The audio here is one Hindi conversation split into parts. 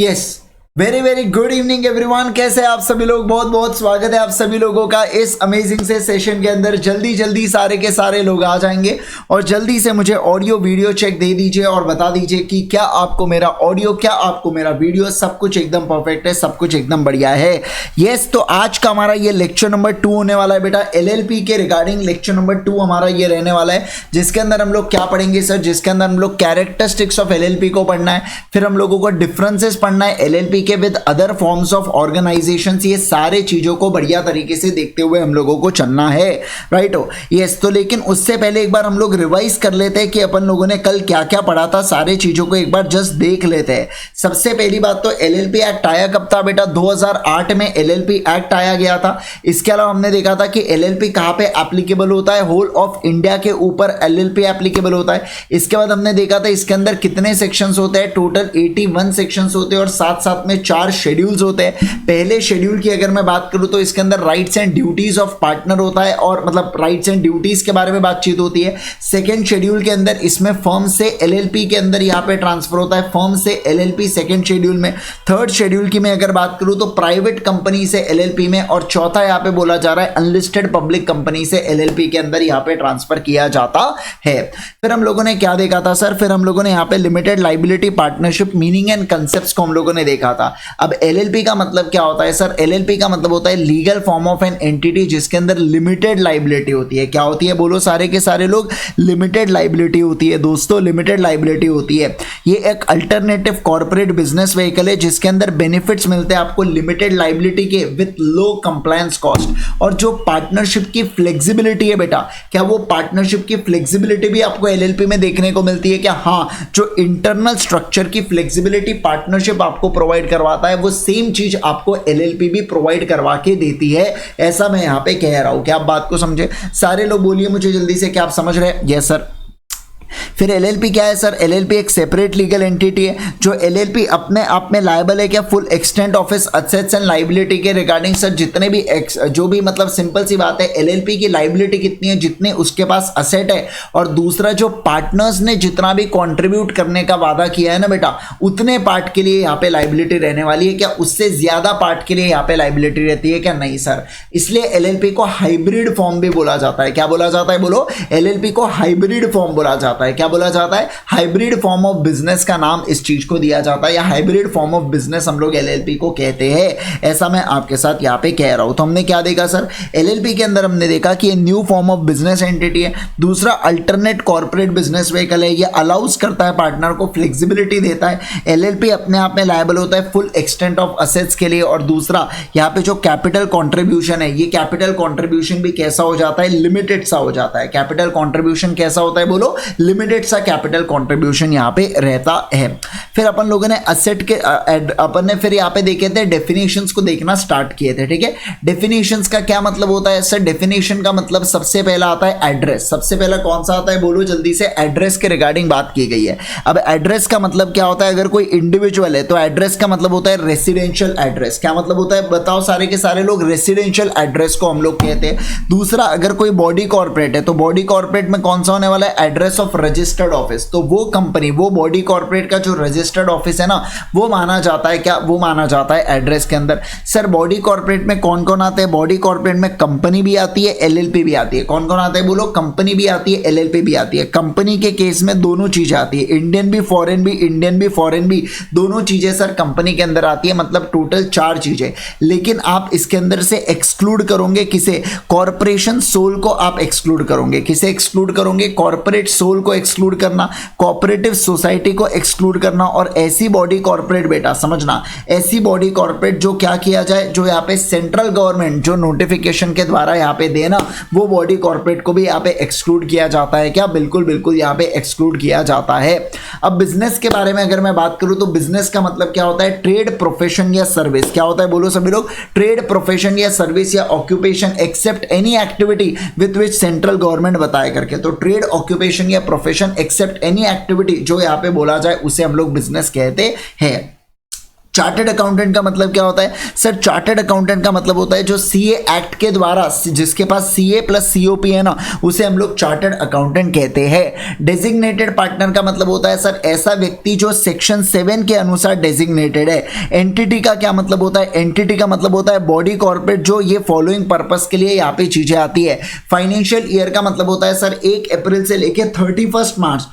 Yes, very very good evening everyone. कैसे आप सभी लोग? बहुत बहुत स्वागत है आप सभी लोगों का इस अमेजिंग से सेशन के अंदर। जल्दी जल्दी सारे के सारे लोग आ जाएंगे और जल्दी से मुझे ऑडियो वीडियो चेक दे दीजिए और बता दीजिए कि क्या आपको मेरा ऑडियो, क्या आपको मेरा वीडियो सब कुछ एकदम परफेक्ट है, सब कुछ एकदम बढ़िया है। यस, तो आज का हमारा ये लेक्चर नंबर 2 होने वाला है बेटा। एलएलपी के रिगार्डिंग लेक्चर नंबर 2 हमारा ये रहने वाला है, जिसके अंदर हम लोग क्या पढ़ेंगे सर? जिसके अंदर हम लोग कैरेक्टरिस्टिक्स ऑफ एलएलपी को पढ़ना है, फिर हम लोगों को डिफरेंसेस पढ़ना है एलएलपी के with other forms of organisations. ये सारे चीजों को बढ़िया तरीके से देखते हुए हम लोगों को चलना है, राइट हो? यस, तो लेकिन उससे पहले एक बार हम लोग रिवाइज कर लेते हैं कि अपन लोगों ने कल क्या क्या पढ़ा था। सारे चीजों को एक बार जस्ट देख लेते हैं। सबसे पहली बात तो एलएलपी एक्ट आया कब था बेटा? 2008 में एलएलपी एक्ट आया गया था। इसके अलावा हमने देखा था कि एलएलपी कहां पे एप्लीकेबल होता है? होल ऑफ इंडिया के ऊपर एलएलपी एप्लीकेबल होता है। इसके बाद हमने देखा था इसके अंदर कितने सेक्शंस होते हैं? टोटल 81 सेक्शंस होते हैं और साथ साथ में 4 शेड्यूल्स होते हैं। पहले शेड्यूल की अगर मैं बात करूं तो इसके अंदर rights and duties of partner होता है और मतलब राइट्स एंड ड्यूटीज के बारे में बातचीत होती है। सेकंड शेड्यूल के अंदर इसमें फर्म से एलएलपी के अंदर यहां पे ट्रांसफर होता है, फर्म से एलएलपी सेकंड शेड्यूल में। थर्ड शेड्यूल की मैं अगर बात करूं तो प्राइवेट कंपनी से एलएलपी में, और चौथा यहां पे बोला जा रहा है अनलिस्टेड पब्लिक कंपनी से एलएलपी के अंदर यहां पे ट्रांसफर किया जाता है। फिर हम लोगों ने क्या देखा था सर? फिर हम लोगों ने यहां पे limited liability partnership meaning and concepts को हम लोगों ने देखा था। अब एलएलपी का मतलब क्या होता है सर? एलएलपी का मतलब होता है legal form of an entity जिसके अंदर लिमिटेड लायबिलिटी होती है। क्या होती है? बोलो सारे के सारे लोग। लिमिटेड लायबिलिटी होती है दोस्तों, लिमिटेड लायबिलिटी होती है। ये एक अल्टरनेटिव कॉर्पोरेट बिजनेस व्हीकल है जिसके अंदर बेनिफिट्स मिलते हैं आपको लिमिटेड लायबिलिटी के विद लो कंप्लायंस कॉस्ट। और जो पार्टनरशिप की फ्लेक्सिबिलिटी है बेटा, क्या वो पार्टनरशिप की फ्लेक्सिबिलिटी भी आपको एलएलपी में देखने को मिलती है क्या? हाँ, जो इंटरनल स्ट्रक्चर की फ्लेक्सिबिलिटी पार्टनरशिप आपको प्रोवाइड करवाता है वो सेम चीज आपको एलएलपी भी प्रोवाइड करवा के देती है। ऐसा मैं यहां पे कह रहा हूं। क्या आप बात को समझे? सारे लोग बोलिए मुझे जल्दी से, क्या आप समझ रहे हैं? Yes sir. फिर एलएलपी क्या है सर? एलएलपी एक सेपरेट लीगल एंटिटी है। जो एलएलपी अपने आप में लायबल है क्या? Full extent of its assets and liability के रिगार्डिंग सर जितने भी जो भी मतलब सिंपल सी बात है, एलएलपी की लायबिलिटी कितनी है? जितने उसके पास असेट है, और दूसरा जो पार्टनर्स ने जितना भी कंट्रीब्यूट करने का वादा किया है ना बेटा, उतने पार्ट के लिए यहाँ पे लायबिलिटी रहने वाली है क्या? उससे ज्यादा पार्ट के लिए यहाँ पे लायबिलिटी रहती है क्या? नहीं सर। इसलिए एलएलपी को हाइब्रिड फॉर्म भी बोला जाता है। क्या बोला जाता है? बोलो। एलएलपी को हाइब्रिड फॉर्म बोला जाता है। क्या बोला जाता है? हाइब्रिड फॉर्म ऑफ बिजनेस का नाम इस चीज को दिया जाता है, या हाइब्रिड फॉर्म ऑफ बिजनेस हम लोग एलएलपी को कहते हैं। ऐसा मैं आपके साथ यहाँ पे कह रहा हूं। तो हमने क्या देखा सर? एलएलपी के अंदर हमने देखा कि ये new form of business entity है। दूसरा अल्टरनेट कॉर्पोरेट बिजनेस व्हीकल है। ये अलाउज करता है पार्टनर को, फ्लेक्सिबिलिटी देता है। एलएलपी अपने आप में लायबल होता है फुल एक्सटेंट ऑफ असेट्स के लिए। और दूसरा यहाँ पे जो कैपिटल कॉन्ट्रीब्यूशन है, ये कैपिटल कॉन्ट्रीब्यूशन भी कैसा हो जाता है? लिमिटेड सा हो जाता है। कैपिटल कॉन्ट्रीब्यूशन कैसा होता है? बोलो। लिमिटेड सा कैपिटल कंट्रीब्यूशन यहाँ पे रहता है। फिर अपन लोगों ने असेट के अपन ने फिर यहाँ पे देखे थे डेफिनेशंस को देखना स्टार्ट किए थे, ठीक है? डेफिनेशंस का क्या मतलब होता है सर? डेफिनेशन का मतलब सबसे पहला आता है एड्रेस। सबसे पहला कौन सा आता है? बोलो जल्दी से। एड्रेस के रिगार्डिंग बात की गई है। अब एड्रेस का मतलब क्या होता है? अगर कोई इंडिविजुअल है तो एड्रेस का मतलब होता है रेसिडेंशियल एड्रेस। क्या मतलब होता है? बताओ सारे के सारे लोग। रेसिडेंशियल एड्रेस को हम लोग कहते हैं। दूसरा, अगर कोई बॉडी कॉर्पोरेट है तो बॉडी कॉर्पोरेट में कौन सा होने वाला है? Address of registered office. तो वो कंपनी, वो बॉडी कॉर्पोरेट का जो रजिस्टर्ड ऑफिस है ना, वो माना जाता है क्या? वो माना जाता है एड्रेस के अंदर। सर बॉडी कॉर्पोरेट में कौन कौन आते हैं? बॉडी कॉर्पोरेट में कंपनी भी आती है, एलएलपी भी आती है। कौन कौन आते हैं? बोलो। कंपनी भी आती है, एलएलपी भी आती है। कंपनी के केस में दोनों चीजें आती है, इंडियन भी फॉरेन भी, इंडियन भी फॉरेन भी, दोनों चीजें सर कंपनी के अंदर आती है। मतलब टोटल 4 चीजें। लेकिन आप इसके अंदर से एक्सक्लूड करोगे किसे? कॉर्पोरेशन सोल को आप एक्सक्लूड करोगे। किसे एक्सक्लूड करोगे? कॉर्पोरेट सोल को एक्सक्लूड करना, कोऑपरेटिव सोसाइटी को एक्सक्लूड करना, और ऐसी बॉडी कॉर्पोरेट बेटा समझना, ऐसी बॉडी कॉर्पोरेट जो क्या किया जाए, जो यहाँ पे सेंट्रल गवर्नमेंट जो नोटिफिकेशन के द्वारा यहाँ पे देना, वो बॉडी कॉर्पोरेट को भी यहाँ पे एक्सक्लूड किया जाता है क्या? बिल्कुल बिल्कुल यहाँ पे एक्सक्लूड किया जाता है। अब बिजनेस के बारे में अगर मैं बात करूं तो बिजनेस का मतलब क्या होता है? ट्रेड, प्रोफेशन या सर्विस। क्या होता है? बोलो सभी लोग। ट्रेड, प्रोफेशन या सर्विस या occupation except any activity with which central government बताया करके। तो ट्रेड, ऑक्यूपेशन या प्रोफेशन एक्सेप्ट एनी एक्टिविटी जो यहाँ पे बोला जाए उसे हम लोग बिजनेस कहते हैं। चार्टर्ड अकाउंटेंट का मतलब क्या होता है सर? चार्टर्ड अकाउंटेंट का मतलब होता है जो सीए एक्ट के द्वारा, जिसके पास सीए प्लस सीओपी है ना, उसे हम लोग चार्टर्ड अकाउंटेंट कहते हैं। डेजिग्नेटेड पार्टनर का मतलब होता है सर ऐसा व्यक्ति जो सेक्शन 7 के अनुसार डेजिग्नेटेड है। एंटिटी का क्या मतलब होता है? एंटिटी का मतलब होता है बॉडी कॉर्पोरेट, जो ये फॉलोइंग पर्पस के लिए यहाँ पे चीजें आती है। फाइनेंशियल ईयर का मतलब होता है सर 1 अप्रैल से लेके 31 मार्च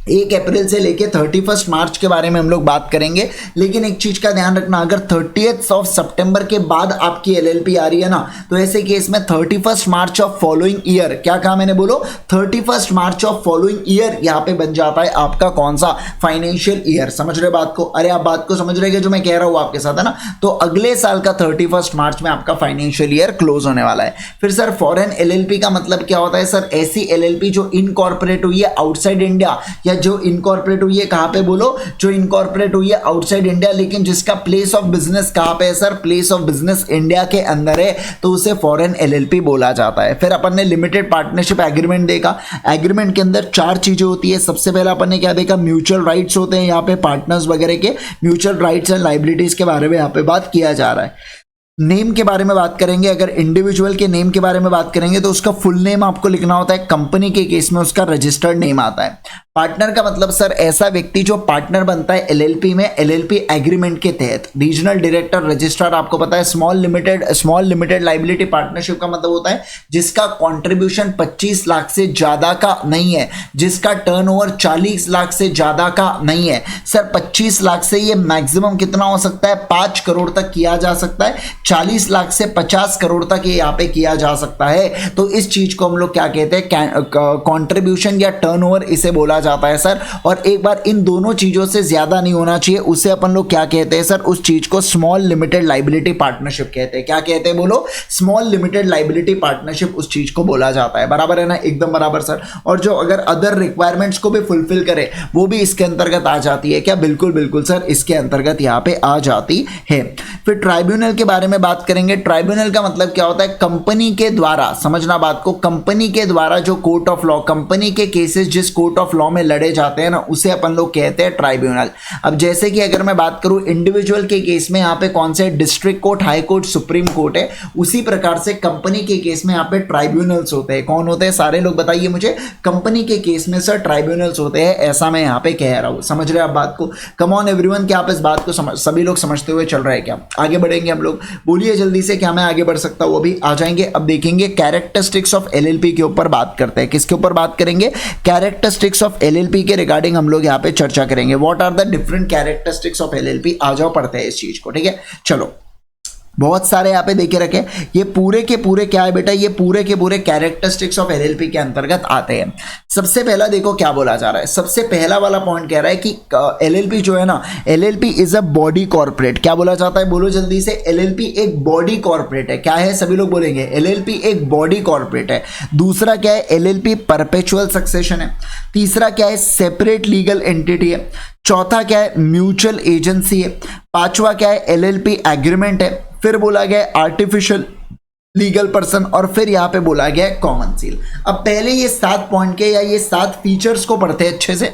1 अप्रैल से लेके 31 मार्च के बारे में हम लोग बात करेंगे। लेकिन एक चीज का ध्यान रखना, अगर 30 सितंबर के बाद आपकी एलएलपी आ रही है ना, तो ऐसे केस में 31 मार्च ऑफ फॉलोइंग ईयर, क्या कहा मैंने बोलो, 31 मार्च ऑफ फॉलोइंग ईयर यहाँ पे बन जाता है आपका कौन सा? Financial year. समझ रहे बात को? अरे आप बात को समझ रहे जो मैं कह रहा हूँ आपके साथ, है ना? तो अगले साल का 31 मार्च में आपका फाइनेंशियल ईयर क्लोज होने वाला है। फिर सर फॉरेन एलएलपी का मतलब क्या होता है सर? ऐसी एलएलपी जो इनकॉर्पोरेट हुई है आउटसाइड इंडिया, या जो इनकॉर्पोरेट हुई है कहां पे बोलो? जो इनकॉर्पोरेट हुई है आउटसाइड इंडिया, लेकिन जिसका प्लेस ऑफ बिजनेस कहां पे है sir? Place of business India के अंदर है, तो उसे फॉरेन एलएलपी बोला जाता है। फिर अपन ने लिमिटेड पार्टनरशिप एग्रीमेंट देखा। एग्रीमेंट के अंदर 4 चीजें होती है। सबसे पहला अपन ने क्या देखा? म्यूचुअल राइट्स होते हैं यहाँ पे पार्टनर्स वगैरह के, म्यूचुअल राइट्स एंड लाइबिलिटीज के बारे में यहाँ पे बात किया जा रहा है। नेम के बारे में बात करेंगे। अगर इंडिविजुअल के नेम के बारे में बात करेंगे तो उसका फुल नेम आपको लिखना होता है। कंपनी के केस में उसका रजिस्टर्ड नेम आता है। पार्टनर का मतलब सर ऐसा व्यक्ति जो पार्टनर बनता है एलएलपी में, एलएलपी एग्रीमेंट के तहत। रीजनल डायरेक्टर, रजिस्ट्रार आपको पता है। स्मॉल लिमिटेड लाइबिलिटी पार्टनरशिप का मतलब होता है जिसका कंट्रीब्यूशन 25 लाख से ज्यादा का नहीं है, जिसका टर्नओवर 40 लाख से ज्यादा का नहीं है। सर 25 लाख से ये मैक्सिमम कितना हो सकता है? 5 करोड़ तक किया जा सकता है। 40 लाख से 50 करोड़ तक ये यहाँ पे किया जा सकता है। तो इस चीज को हम लोग क्या कहते हैं? कंट्रीब्यूशन या टर्नओवर इसे बोला जाता है सर। और एक बार इन दोनों चीजों से ज्यादा नहीं होना चाहिए, उसे अपन लोग क्या कहते हैं सर? उस चीज को स्मॉल लिमिटेड लाइबिलिटी पार्टनरशिप कहते हैं। क्या कहते हैं बोलो? स्मॉल लिमिटेड लाइबिलिटी पार्टनरशिप उस चीज को बोला जाता है। बराबर है ना? एकदम बराबर सर। और जो अगर अदर रिक्वायरमेंट्स को भी फुलफिल करे वो भी इसके अंतर्गत आ जाती है क्या? बिल्कुल बिल्कुल सर, इसके अंतर्गत यहाँ पे आ जाती है। फिर ट्राइब्यूनल के बारे में बात करेंगे। ट्राइब्यूनल का मतलब क्या होता है? कंपनी के द्वारा, समझना बात को, कंपनी के द्वारा जो कोर्ट ऑफ लॉ, कंपनी के केसेस जिस कोर्ट ऑफ लॉ में लड़े जाते हैं ना, उसे अपन लोग कहते हैं ट्राइब्यूनल। अब जैसे कि अगर मैं बात करूं इंडिविजुअल के केस में यहाँ पे कौन से? District court, high court, supreme court है। उसी प्रकार से कंपनी के केस में यहाँ पे ट्राइब्यूनल्स होते हैं। कौन होते हैं? सारे लोग बताइए मुझे। कंपनी के केस में सर ट्राइब्यूनल्स होते हैं, ऐसा मैं यहाँ पे कह रहा हूँ। समझ रहे हैं आप बात को? कम ऑन एवरीवन, क्या आप इस बात को सभी लोग समझते हुए चल रहे हैं क्या? आगे बढ़ेंगे हम लोग। बोलिए जल्दी से, क्या मैं आगे बढ़ सकता हूँ? अभी आ जाएंगे। अब देखेंगे कैरेक्टरिस्टिक्स ऑफ एलएलपी के ऊपर बात करते हैं। किसके ऊपर बात करेंगे? कैरेक्टरिस्टिक्स ऑफ एलएलपी के रिगार्डिंग हम लोग यहाँ पे चर्चा करेंगे। What are the different characteristics of LLP? आ जाओ पढ़ते हैं इस चीज को, ठीक है? चलो, बहुत सारे यहाँ पे देखे रखे। ये पूरे के पूरे क्या है बेटा? ये पूरे के पूरे कैरेक्टरिस्टिक्स ऑफ एलएलपी के अंतर्गत आते हैं। सबसे पहला देखो क्या बोला जा रहा है। सबसे पहला वाला पॉइंट कह रहा है कि एलएलपी जो है ना, LLP is a body corporate. क्या बोला जाता है? बोलो जल्दी से। एलएलपी एक बॉडी कॉर्पोरेट है। क्या है? सभी लोग बोलेंगे एलएलपी एक बॉडी कॉर्पोरेट है। दूसरा क्या है? एलएलपी परपेचुअल सक्सेशन है। तीसरा क्या है? सेपरेट लीगल एंटिटी है। चौथा क्या है? म्यूचुअल एजेंसी है। पांचवा क्या है? एलएलपी एग्रीमेंट है। फिर बोला गया आर्टिफिशियल लीगल पर्सन, और फिर यहां पे बोला गया कॉमन सील। अब पहले ये 7 पॉइंट के या ये 7 फीचर्स को पढ़ते हैं अच्छे से,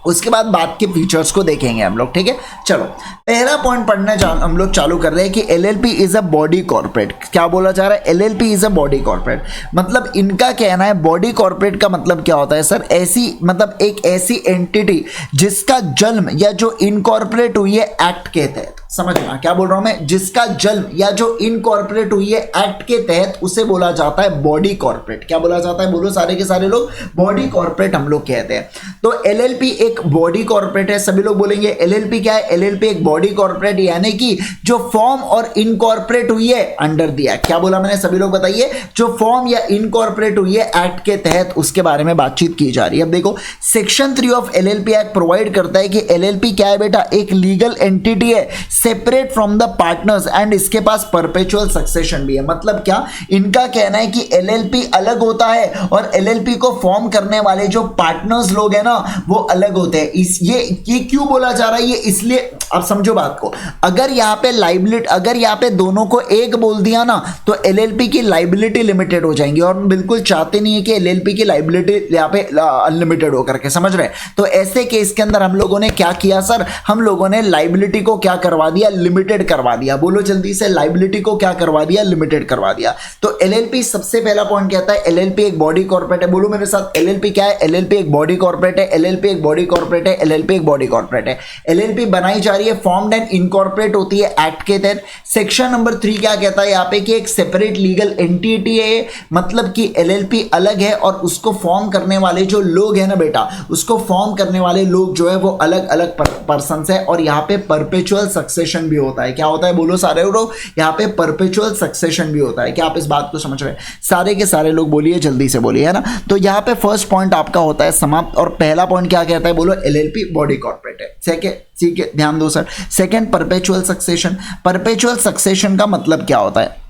उसके बाद बात के फीचर्स को देखेंगे हम लोग, ठीक है? चलो, पहला पॉइंट पढ़ना हम लोग चालू कर रहे हैं कि LLP is a body corporate. क्या बोला जा रहा है? LLP is a body corporate. मतलब इनका कहना है बॉडी कॉर्पोरेट का मतलब क्या होता है सर? ऐसी, मतलब एक ऐसी एंटिटी जिसका जन्म या जो इनकॉर्पोरेट हुई है एक्ट के तहत। समझना क्या बोल रहा हूं मैं? जिसका जन्म या जो इनकॉर्पोरेट हुई है एक्ट के तहत, उसे बोला जाता है बॉडी कॉर्पोरेट। क्या बोला जाता है? बोलो सारे के सारे लोग। बॉडी कॉर्पोरेट हम लोग कहते हैं। तो एलएलपी एक बॉडी कॉर्पोरेट है। सभी लोग बोलेंगे एलएलपी क्या है? एलएलपी एक बॉडी कॉर्पोरेट, यानी कि जो फॉर्म और इनकॉर्पोरेट हुई है अंडर दिया। क्या बोला मैंने? सभी लोग बताइए। जो फॉर्म या इनकॉर्पोरेट हुई है एक्ट के तहत, उसके बारे में बातचीत की जा रही है। अब देखो, section 3 of LLP act provide करता है कि एलएलपी क्या है बेटा? एक लीगल एंटिटी है, separate from the partners, and इसके पास परपेचुअल सक्सेशन भी है। मतलब क्या? इनका कहना है कि एलएलपी अलग होता है और एलएलपी को फॉर्म करने वाले जो पार्टनर्स लोग हैं ना, वो अलग होते हैं। ये क्यों बोला जा रहा है? ये इसलिए अब समझो बात को, अगर यहाँ पे लाइबिलिटी, अगर यहाँ पे दोनों को एक बोल दिया ना तो एलएलपी की लाइबिलिटी लिमिटेड हो जाएंगी, और बिल्कुल चाहते नहीं है कि एलएलपी की लाइबिलिटी यहाँ पे अनलिमिटेड हो करके, समझ रहे हैं। तो ऐसे केस के अंदर हम लोगों ने क्या किया सर, हम लोगों ने लाइबिलिटी को क्या करवा दिया, लिमिटेड करवा दिया। बोलो जल्दी से, लाइबिलिटी को क्या करवा दिया, लिमिटेड करवा दिया। तो एलएलपी सबसे पहला पॉइंट कहता है एलएलपी एक बॉडी कॉर्पोरेट है। बोलो मेरे साथ, एलएलपी क्या है, एलएलपी एक बॉडी कॉर्पोरेट है, एलएलपी एक बॉडी कॉर्पोरेट है, एलएलपी एक बॉडी कॉर्पोरेट है। एलएलपी बनाई जा रही है, फॉर्म्ड एंड इनकॉर्पोरेट होती है एक्ट के तहत। सेक्शन नंबर 3 क्या कहता है यहाँ पे कि एक सेपरेट लीगल एंटिटी है, मतलब कि एलएलपी अलग है और उसको फॉर्म करने वाले जो लोग हैं ना बेटा, उसको फॉर्म करने वाले लोग जो है वो अलग अलग पर्सन है। और यहाँ पे परपेचुअल सक्सेशन भी होता है। क्या होता है बोलो सारे लोग, यहाँ पे परपेचुअल सक्सेशन भी होता है। क्या आप इस बात को समझ रहे हैं? सारे के सारे लोग बोलिए, जल्दी से बोलिए, है ना। तो यहाँ पे फर्स्ट पॉइंट आपका होता है समाप्त, और पहला पॉइंट क्या कहता है बोलो, एलएलपी बॉडी कॉर्पोरेट है। सेकंड, ठीक है ध्यान दो sir. Second, perpetual succession. Perpetual succession का मतलब क्या होता है?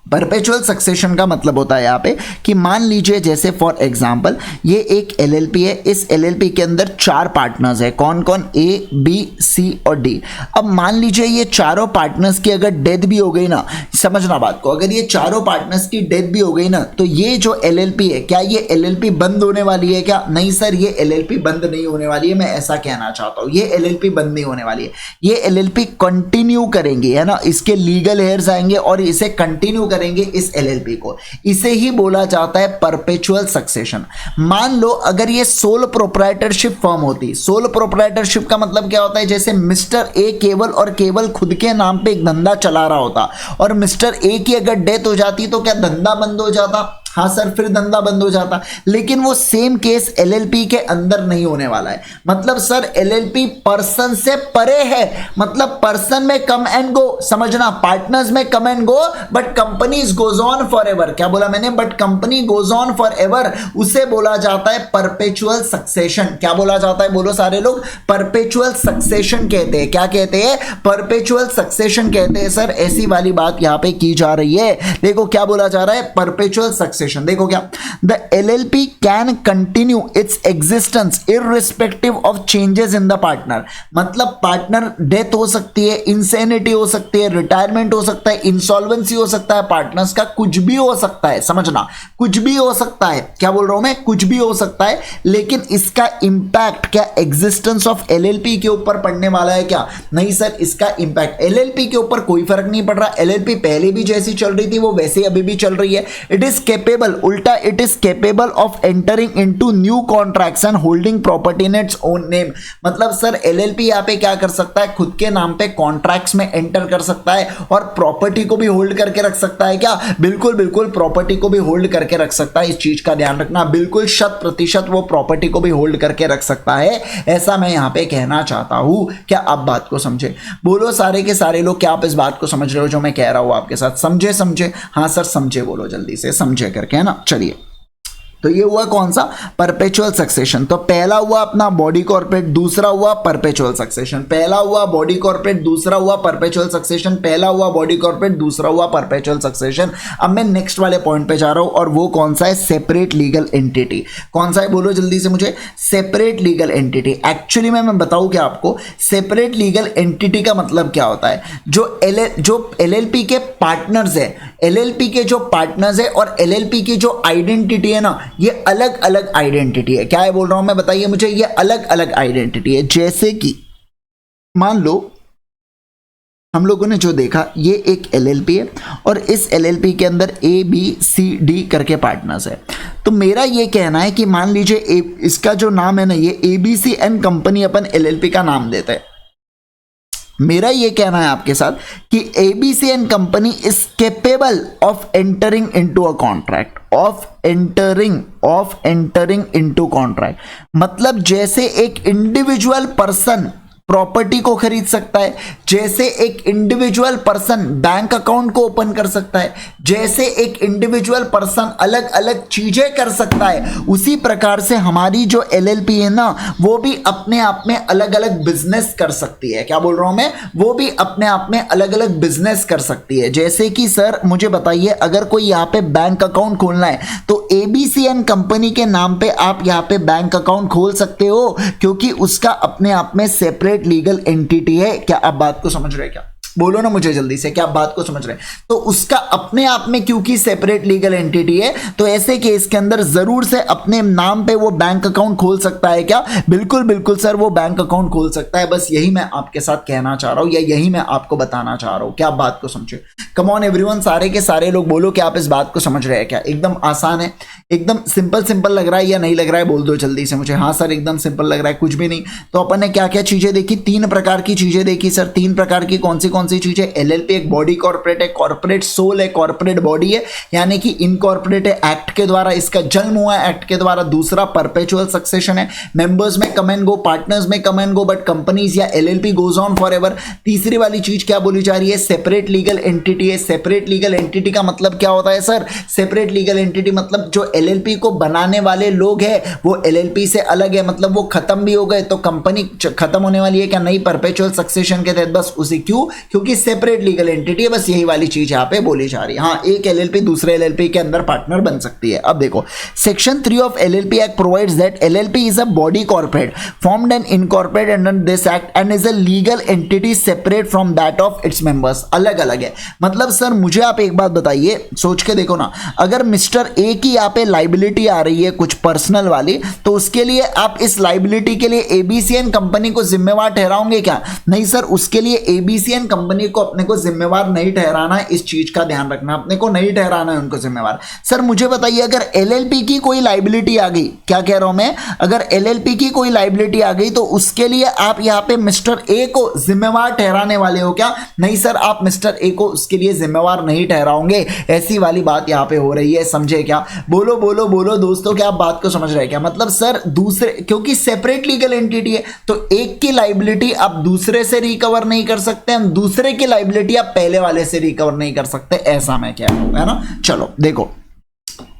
परपेचुअल सक्सेशन का मतलब होता है यहाँ पे कि मान लीजिए जैसे फॉर एग्जांपल ये एक एलएलपी है, इस एलएलपी के अंदर 4 पार्टनर्स है। कौन कौन? ए, बी, सी और डी। अब मान लीजिए ये चारों पार्टनर्स की अगर डेथ भी हो गई ना, समझना बात को, अगर ये चारों पार्टनर्स की डेथ भी हो गई ना, तो ये जो एलएलपी है, क्या ये एलएलपी बंद होने वाली है क्या? नहीं सर, ये एलएलपी बंद नहीं होने वाली है। मैं ऐसा कहना चाहता हूँ, ये एलएलपी बंद नहीं होने वाली है, ये एलएलपी कंटिन्यू करेंगी, है ना। इसके लीगल हेयर्स आएंगे और इसे कंटिन्यू करेंगे इस एलएलपी को। इसे ही बोला जाता है परपेचुअल सक्सेशन। मान लो अगर ये सोल प्रोप्राइटरशिप फर्म होती, सोल प्रोप्राइटरशिप का मतलब क्या होता है, जैसे मिस्टर ए केवल और केवल खुद के नाम पे एक धंधा चला रहा होता और मिस्टर ए की अगर डेथ हो जाती तो क्या धंधा बंद हो जाता? हाँ सर, फिर धंधा बंद हो जाता। लेकिन वो सेम केस एलएलपी के अंदर नहीं होने वाला है। मतलब सर एलएलपी पर्सन से परे है, मतलब पर्सन में कम एंड गो, समझना, पार्टनर्स में come and go but companies goes on for ever. क्या बोला मैंने? But company goes on for ever. उसे बोला जाता है परपेचुअल सक्सेशन। क्या बोला जाता है बोलो सारे लोग? परपेचुअल सक्सेशन कहते हैं। क्या कहते हैं? परपेचुअल सक्सेशन कहते हैं सर। ऐसी वाली बात यहां पे की जा रही है। देखो क्या बोला जा रहा है, परपेचुअल सक्सेशन। देखो क्या, the LLP can continue its existence irrespective of changes in the partner. मतलब पार्टनर डेथ हो सकती है, इंसेनिटी हो सकती है, रिटायरमेंट हो सकता है, इंसॉल्वेंसी हो सकता है, पार्टनर्स का कुछ भी हो सकता है, समझना, कुछ भी हो सकता है। क्या बोल रहा हूं मैं? कुछ भी हो सकता है। लेकिन इसका इंपैक्ट क्या एग्जिस्टेंस ऑफ एलएलपी के ऊपर पड़ने वाला है क्या? नहीं सर, इसका इंपैक्ट एलएलपी के ऊपर कोई फर्क नहीं पड़ रहा। एलएलपी पहले भी जैसी चल रही थी वो वैसे ही अभी भी चल रही है। इट इज उल्टा it is capable of entering into new contracts and holding property in its own name. मतलब सर एलएलपी यहां पे क्या कर सकता है, खुद के नाम पे कॉन्ट्रैक्ट्स में एंटर कर सकता है और प्रॉपर्टी को भी होल्ड करके रख सकता है। क्या? बिल्कुल बिल्कुल, प्रॉपर्टी को भी होल्ड करके रख सकता है। इस चीज का ध्यान रखना, बिल्कुल 100% वो प्रॉपर्टी को भी होल्ड करके रख सकता है, ऐसा मैं यहां पे कहना चाहता हूं। क्या आप बात को समझे? बोलो सारे के सारे लोग, क्या आप इस बात को समझ रहे हो जो मैं कह रहा हूं आपके साथ? समझे? हाँ सर समझे, बोलो जल्दी से, समझे करके, है ना। चलिए, तो ये हुआ कौन सा? Perpetual succession. तो पहला हुआ अपना बॉडी कॉर्पोरेट, दूसरा हुआ परपेचुअल सक्सेशन। पहला हुआ बॉडी कॉर्पोरेट, दूसरा हुआ परपेचुअल सक्सेशन। पहला हुआ बॉडी कॉर्पोरेट, दूसरा हुआ परपेचुअल सक्सेशन। अब मैं नेक्स्ट वाले पॉइंट पे जा रहा हूं और वो कौन सा है? Separate legal entity. कौन सा है बोलो जल्दी से मुझे? Separate legal entity. एक्चुअली मैं बताऊं क्या आपको, सेपरेट लीगल एंटिटी का मतलब क्या होता है? जो एलएलपी के पार्टनर्स है, एलएलपी के जो पार्टनर्स है और एलएलपी की जो आइडेंटिटी है ना, ये अलग अलग आइडेंटिटी है। क्या है बोल रहा हूं मैं, बताइए मुझे? ये अलग अलग आइडेंटिटी है। जैसे कि मान लो हम लोगों ने जो देखा, ये एक एलएलपी है और इस एलएलपी के अंदर ए, बी, सी, डी करके पार्टनर्स है। तो मेरा ये कहना है कि मान लीजिए इसका जो नाम है ना, ये ABC and company upon LLP का नाम देते हैं। मेरा ये कहना है आपके साथ कि ABC and company is capable of entering into a contract, of entering into contract. मतलब जैसे एक इंडिविजुअल पर्सन प्रॉपर्टी को खरीद सकता है, जैसे एक इंडिविजुअल पर्सन बैंक अकाउंट को ओपन कर सकता है, जैसे एक इंडिविजुअल पर्सन अलग अलग चीजें कर सकता है, उसी प्रकार से हमारी जो एलएलपी है ना, वो भी अपने आप में अलग अलग बिजनेस कर सकती है। क्या बोल रहा हूं मैं? वो भी अपने आप में अलग अलग बिजनेस कर सकती है। जैसे कि सर मुझे बताइए, अगर कोई यहाँ पे बैंक अकाउंट खोलना है तो एबीसीएन कंपनी के नाम पे आप यहाँ पे बैंक अकाउंट खोल सकते हो, क्योंकि उसका अपने आप में सेपरेट लीगल एंटिटी है। क्या आप बात को समझ रहे हैं? क्या बोलो ना मुझे जल्दी से, क्या आप बात को समझ रहे हैं? तो उसका अपने आप में क्योंकि सेपरेट लीगल एंटिटी है, तो ऐसे केस के अंदर जरूर से अपने नाम पे वो बैंक अकाउंट खोल सकता है। क्या? बिल्कुल बिल्कुल सर, वो बैंक अकाउंट खोल सकता है। बस यही मैं आपके साथ कहना चाह रहा हूं, या यही मैं आपको बताना चाह रहा हूं। क्या आप बात को समझे? कम ऑन एवरीवन, सारे के सारे लोग बोलो कि आप इस बात को समझ रहे हैं। क्या एकदम आसान है? एकदम सिंपल सिंपल लग रहा है या नहीं लग रहा है? बोल दो जल्दी से मुझे। हाँ सर एकदम सिंपल लग रहा है, कुछ भी नहीं। तो अपन ने क्या क्या चीजें देखी? 3 प्रकार की चीजें देखी सर। 3 प्रकार की कौन सी चीजें? एलएलपी एक बॉडी कॉर्पोरेट है, कॉर्पोरेट सोल है, कॉर्पोरेट बॉडी है, यानी कि इनकॉर्पोरेट है, एक्ट के द्वारा इसका जन्म हुआ है, एक्ट के द्वारा। दूसरा परपेचुअल सक्सेशन है, मेंबर्स में कम एंड गो, पार्टनर्स में come and go, but companies या LLP goes on forever. तीसरी वाली चीज क्या बोली जा रही है? सेपरेट लीगल एंटिटी है। सेपरेट लीगल एंटिटी का मतलब क्या होता है सर? सेपरेट लीगल एंटिटी मतलब जो एलएलपी को बनाने वाले लोग हैं वो एलएलपी से अलग है, मतलब वो खत्म भी हो गए तो कंपनी खत्म होने वाली है। क्या नहीं? परपेचुअल सक्सेशन के तहत बस उसी। क्यों? क्योंकि सेपरेट लीगल एंटिटी है। बस यही वाली चीज यहां पे बोली जा रही है। हाँ, एक एलएलपी दूसरे एलएलपी के अंदर पार्टनर बन सकती है। अब देखो, section 3 of LLP act provides that LLP is a body corporate formed and incorporated under this act and is a legal entity separate from that of its members. अलग अलग है। मतलब सर मुझे आप एक बात बताइए, सोच के देखो ना, अगर मिस्टर ए की यहाँ पे लाइबिलिटी आ रही है कुछ पर्सनल वाली, तो उसके लिए आप इस लाइबिलिटी के लिए एबीसीएन कंपनी को जिम्मेवार ठहराओगे क्या? नहीं सर, उसके लिए एबीसीएन कंपनी को अपने को जिम्मेवार नहीं ठहराना है। इस चीज का ध्यान रखना, अपने को नहीं ठहराना है उनको जिम्मेवार। सर मुझे बताइए, अगर एलएलपी की कोई लाइबिलिटी आ गई, क्या कह रहा हूं मैं, अगर एलएलपी की कोई लाइबिलिटी आ गई तो उसके लिए आप यहां पे मिस्टर ए को जिम्मेवार ठहराने वाले हो क्या? नहीं सर, आप मिस्टर ए को उसके लिए जिम्मेवार नहीं ठहराओगे। ऐसी वाली बात यहां पे हो रही है, समझे क्या? बोलो बोलो बोलो दोस्तों, क्या आप बात को समझ रहे हैं? क्या मतलब सर दूसरे, क्योंकि सेपरेट लीगल एंटिटी है तो एक की लाइबिलिटी आप दूसरे से रिकवर नहीं कर सकते, हम दूसरे की लाइबिलिटी आप पहले वाले से रिकवर नहीं कर सकते, ऐसा मैं कह रहा हूं, है ना? चलो देखो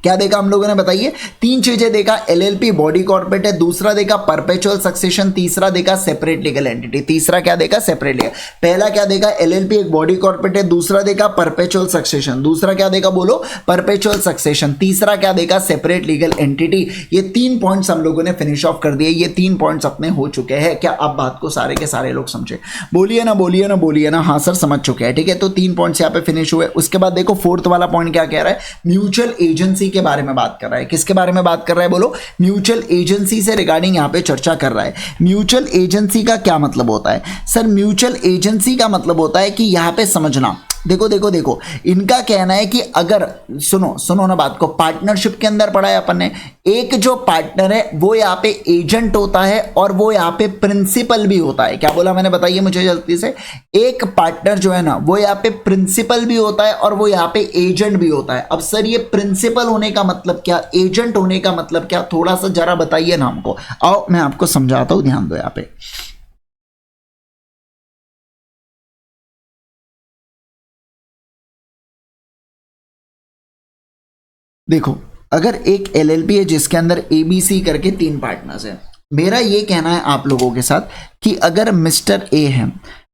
क्या देखा हम लोगों ने, बताइए। 3 चीजें देखा, एलएलपी बॉडी कॉर्पोरेट है, दूसरा देखा परपेचुअल सक्सेशन, तीसरा देखा सेपरेट लीगल एंटिटी। तीसरा क्या देखा? Separate legal. पहला क्या देखा? एलएलपी एक बॉडी कॉर्पोरेट है, दूसरा देखा परपेचुअल सक्सेशन, दूसरा क्या देखा बोलो? परपेचुअल सक्सेशन, तीसरा क्या देखा? Separate legal entity. ये 3 पॉइंट्स हम लोगों ने फिनिश ऑफ कर दिए। ये 3 पॉइंट्स अपने हो चुके हैं। क्या आप बात को सारे के सारे लोग समझे? बोलिए ना, बोलिए ना, बोलिए ना। हाँ सर समझ चुके हैं, ठीक है। तो 3 पॉइंट्स यहाँ पे फिनिश हुए। उसके बाद देखो 4th वाला पॉइंट क्या कह रहा है? म्यूचुअल एजेंसी के बारे में बात कर रहा है। किसके बारे में बात कर रहा है बोलो? म्यूचुअल एजेंसी से रिगार्डिंग यहां पे चर्चा कर रहा है। म्यूचुअल एजेंसी का क्या मतलब होता है सर? म्यूचुअल एजेंसी का मतलब होता है कि यहां पे समझना, देखो देखो देखो, इनका कहना है कि अगर सुनो ना बात को, पार्टनरशिप के अंदर पढ़ा है अपन ने, एक जो पार्टनर है वो यहाँ पे एजेंट होता है और वो यहाँ पे प्रिंसिपल भी होता है। क्या बोला मैंने, बताइए मुझे जल्दी से। एक पार्टनर जो है ना वो यहाँ पे प्रिंसिपल भी होता है और वो यहाँ पे एजेंट भी होता है। अब सर ये प्रिंसिपल होने का मतलब क्या, एजेंट होने का मतलब क्या, थोड़ा सा जरा बताइए ना हमको। आओ मैं आपको समझाता हूं, ध्यान दो यहाँ पे। देखो, अगर एक एलएलपी है जिसके अंदर एबीसी करके 3 पार्टनर्स हैं, मेरा ये कहना है आप लोगों के साथ कि अगर मिस्टर ए है,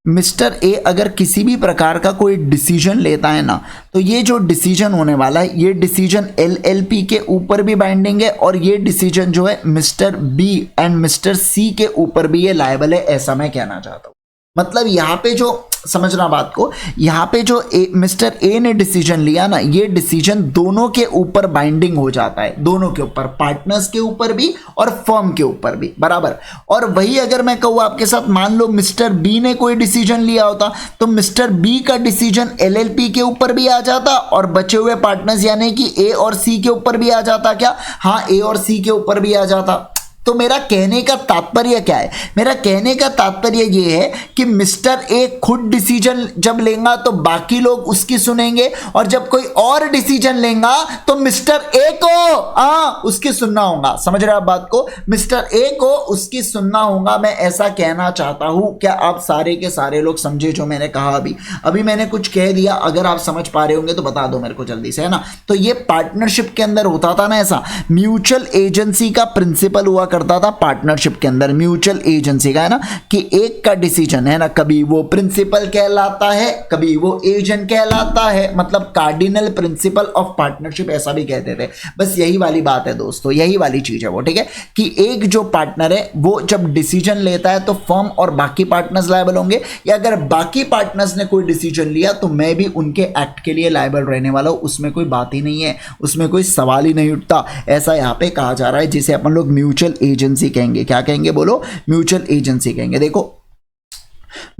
मिस्टर ए अगर किसी भी प्रकार का कोई डिसीजन लेता है ना, तो ये जो डिसीजन होने वाला है ये डिसीजन एलएलपी के ऊपर भी बाइंडिंग है और ये डिसीजन जो है मिस्टर बी एंड मिस्टर सी के ऊपर भी ये लायबल है, ऐसा मैं कहना चाहता हूँ। मतलब यहाँ पे जो, समझना बात को, यहाँ पे जो मिस्टर ए ने डिसीजन लिया ना, ये डिसीजन दोनों के ऊपर बाइंडिंग हो जाता है, दोनों के ऊपर, पार्टनर्स के ऊपर भी और फर्म के ऊपर भी, बराबर। और वही अगर मैं कहूँ आपके साथ, मान लो मिस्टर बी ने कोई डिसीजन लिया होता तो मिस्टर बी का डिसीजन एलएलपी के ऊपर भी आ जाता और बचे हुए पार्टनर्स यानी कि ए और सी के ऊपर भी आ जाता। क्या? हाँ, ए और सी के ऊपर भी आ जाता। तो मेरा कहने का तात्पर्य क्या है? मेरा कहने का तात्पर्य ये है कि मिस्टर ए खुद डिसीजन जब लेगा तो बाकी लोग उसकी सुनेंगे, और जब कोई और डिसीजन लेगा तो मिस्टर ए को उसकी सुनना होगा। समझ रहे आप बात को? मिस्टर ए को उसकी सुनना होगा, मैं ऐसा कहना चाहता हूं। क्या आप सारे के सारे लोग समझे जो मैंने कहा? अभी मैंने कुछ कह दिया, अगर आप समझ पा रहे होंगे तो बता दो मेरे को जल्दी से, है ना? तो ये पार्टनरशिप के अंदर होता था ना ऐसा। म्यूचुअल एजेंसी का प्रिंसिपल हुआ करता था पार्टनरशिप के अंदर, म्यूचुअल एजेंसी का, है ना, कि एक का डिसीजन है ना, कभी वो प्रिंसिपल कहलाता है, कभी वो एजेंट कहलाता है, मतलब कार्डिनल प्रिंसिपल ऑफ पार्टनरशिप ऐसा भी कहते थे। बस यही वाली बात है दोस्तों, यही वाली चीज है वो, ठीक है, कि एक जो पार्टनर है वो जब डिसीजन लेता है तो फर्म और बाकी पार्टनर्स लायबल होंगे, या अगर बाकी पार्टनर्स ने कोई डिसीजन लिया तो मैं भी उनके एक्ट के लिए लायबल रहने वाला हूं, उसमें कोई बात ही नहीं है, उसमें कोई सवाल ही नहीं उठता। ऐसा यहां पे कहा जा रहा है, जिसे अपन लोग म्यूचुअल एजेंसी कहेंगे। क्या कहेंगे बोलो? म्यूचुअल एजेंसी कहेंगे। देखो,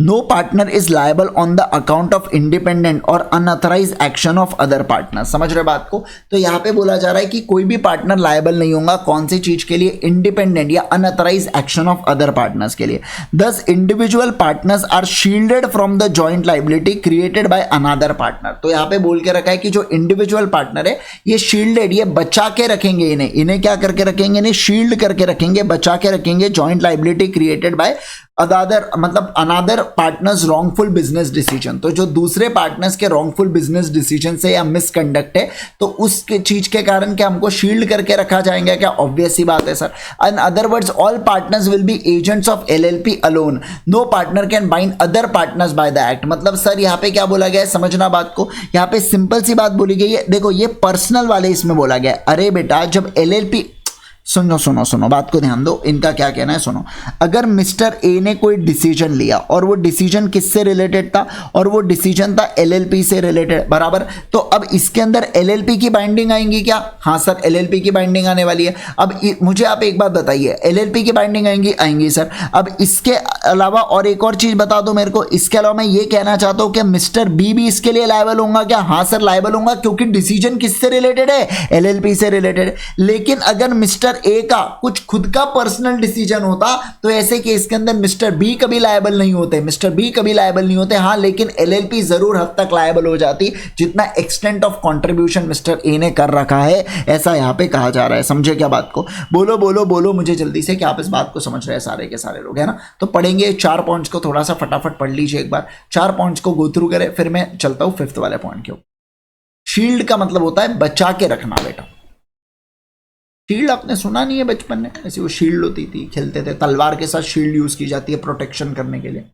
no partner is liable on the account of independent और unauthorise action of other partner. समझ रहे बात को? तो यहां पे बोला जा रहा है कि कोई भी पार्टनर लायबल नहीं होगा, कौन सी चीज के लिए? इंडिपेंडेंट या unauthorise action of other partners के लिए। Thus individual partners are shielded from the joint liability created by another partner. तो यहां पे बोल के रखा है कि जो इंडिविजुअल पार्टनर है ये शील्डेड, ये बचा के रखेंगे, इन्हें क्या करके रखेंगे? इन्हें शील्ड करके रखेंगे, बचा के रखेंगे joint liability created by other, मतलब another partners wrongful business decision. तो जो दूसरे पार्टनर्स के रॉन्गफुल बिजनेस डिसीजन से या मिसकंडक्ट है तो उसके चीज के कारण क्या हमको शील्ड करके रखा जाएगा क्या? ऑब्वियस सी बात है sir. In other words, all partners will be agents of LLP alone, no partner can bind other partners by the act. मतलब सर यहाँ पे क्या बोला गया है, समझना बात को, यहाँ पे सिंपल सी बात बोली गई है। देखो, ये पर्सनल वाले इसमें बोला गया है। अरे बेटा, जब एलएलपी, सुनो सुनो सुनो, बात को ध्यान दो, इनका क्या कहना है सुनो। अगर मिस्टर ए ने कोई डिसीजन लिया और वो डिसीजन किससे रिलेटेड था? और वो डिसीजन था एलएलपी से रिलेटेड, बराबर। तो अब इसके अंदर एलएलपी की बाइंडिंग आएंगी क्या? हाँ सर, एलएलपी की बाइंडिंग आने वाली है। अब मुझे आप एक बात बताइए, एलएलपी की बाइंडिंग आएंगी? आएंगी सर। अब इसके अलावा और एक और चीज बता दो मेरे को। इसके अलावा मैं ये कहना चाहता हूं कि मिस्टर बी भी इसके लिए लायबल होगा क्या? हाँ सर, लायबल होगा, क्योंकि डिसीजन किससे रिलेटेड है? एलएलपी से रिलेटेड। लेकिन अगर मिस्टर ए का कुछ खुद का पर्सनल डिसीजन होता तो ऐसे केस के अंदर मिस्टर बी कभी लायबल नहीं होते, मिस्टर बी कभी लायबल नहीं होते। हाँ, लेकिन एलएलपी जरूर हद तक लायबल हो जाती, जितना extent of contribution mister A ने कर रखा है, ऐसा यहां पे कहा जा रहा है। समझे क्या बात को? बोलो बोलो बोलो मुझे जल्दी से, क्या आप इस बात को समझ रहे हैं सारे के सारे लोग, है ना? तो पढ़ेंगे 4 पॉइंट्स को, थोड़ा सा फटाफट पढ़ लीजिए एक बार, 4 पॉइंट्स को गो थ्रू करें, फिर मैं चलता हूं 5th वाले पॉइंट के ऊपर। शील्ड का मतलब होता है बचा के रखना बेटा। शील्ड आपने सुना नहीं है बचपन में? ऐसी वो शील्ड होती थी, खेलते थे, तलवार के साथ शील्ड यूज की जाती है प्रोटेक्शन करने के लिए।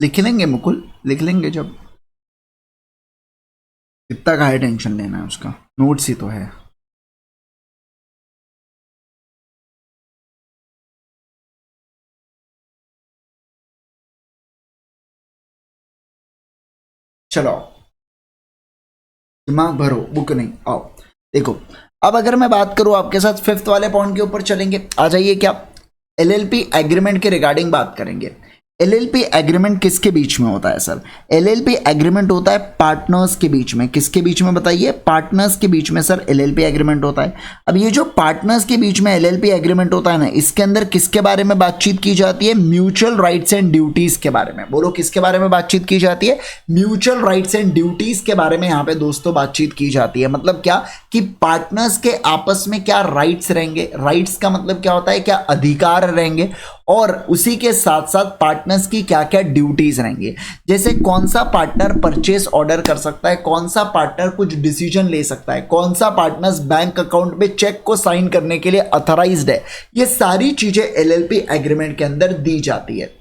लिख लेंगे मुकुल, लिख लेंगे, जब कितना का है टेंशन लेना है उसका, नोट्स ही तो है। चलो दिमाग भरो, बुक नहीं, आओ देखो। अब अगर मैं बात करूं आपके साथ 5th वाले पॉइंट के ऊपर चलेंगे, आ जाइए। क्या? एलएलपी एग्रीमेंट के रिगार्डिंग बात करेंगे। एलएलपी एग्रीमेंट किसके बीच में होता है सर? एलएलपी एग्रीमेंट होता है पार्टनर्स के बीच में। किसके बीच में बताइए? पार्टनर्स के बीच में सर एलएलपी एग्रीमेंट होता है। अब ये जो पार्टनर्स के बीच में एलएलपी एग्रीमेंट होता है ना, इसके अंदर किसके बारे में बातचीत की जाती है? म्यूचुअल राइट्स एंड ड्यूटीज के बारे में। बोलो, किसके बारे में बातचीत की जाती है? म्यूचुअल राइट्स एंड ड्यूटीज के बारे में यहाँ पे दोस्तों बातचीत की जाती है। मतलब क्या कि पार्टनर्स के आपस में क्या राइट्स रहेंगे, राइट्स का मतलब क्या होता है? क्या अधिकार रहेंगे, और उसी के साथ साथ पार्टनर्स की क्या क्या ड्यूटीज रहेंगी। जैसे कौन सा पार्टनर परचेस ऑर्डर कर सकता है, कौन सा पार्टनर कुछ डिसीजन ले सकता है, कौन सा पार्टनर्स बैंक अकाउंट पे चेक को साइन करने के लिए अथॉराइज्ड है, ये सारी चीजें एलएलपी एग्रीमेंट के अंदर दी जाती है।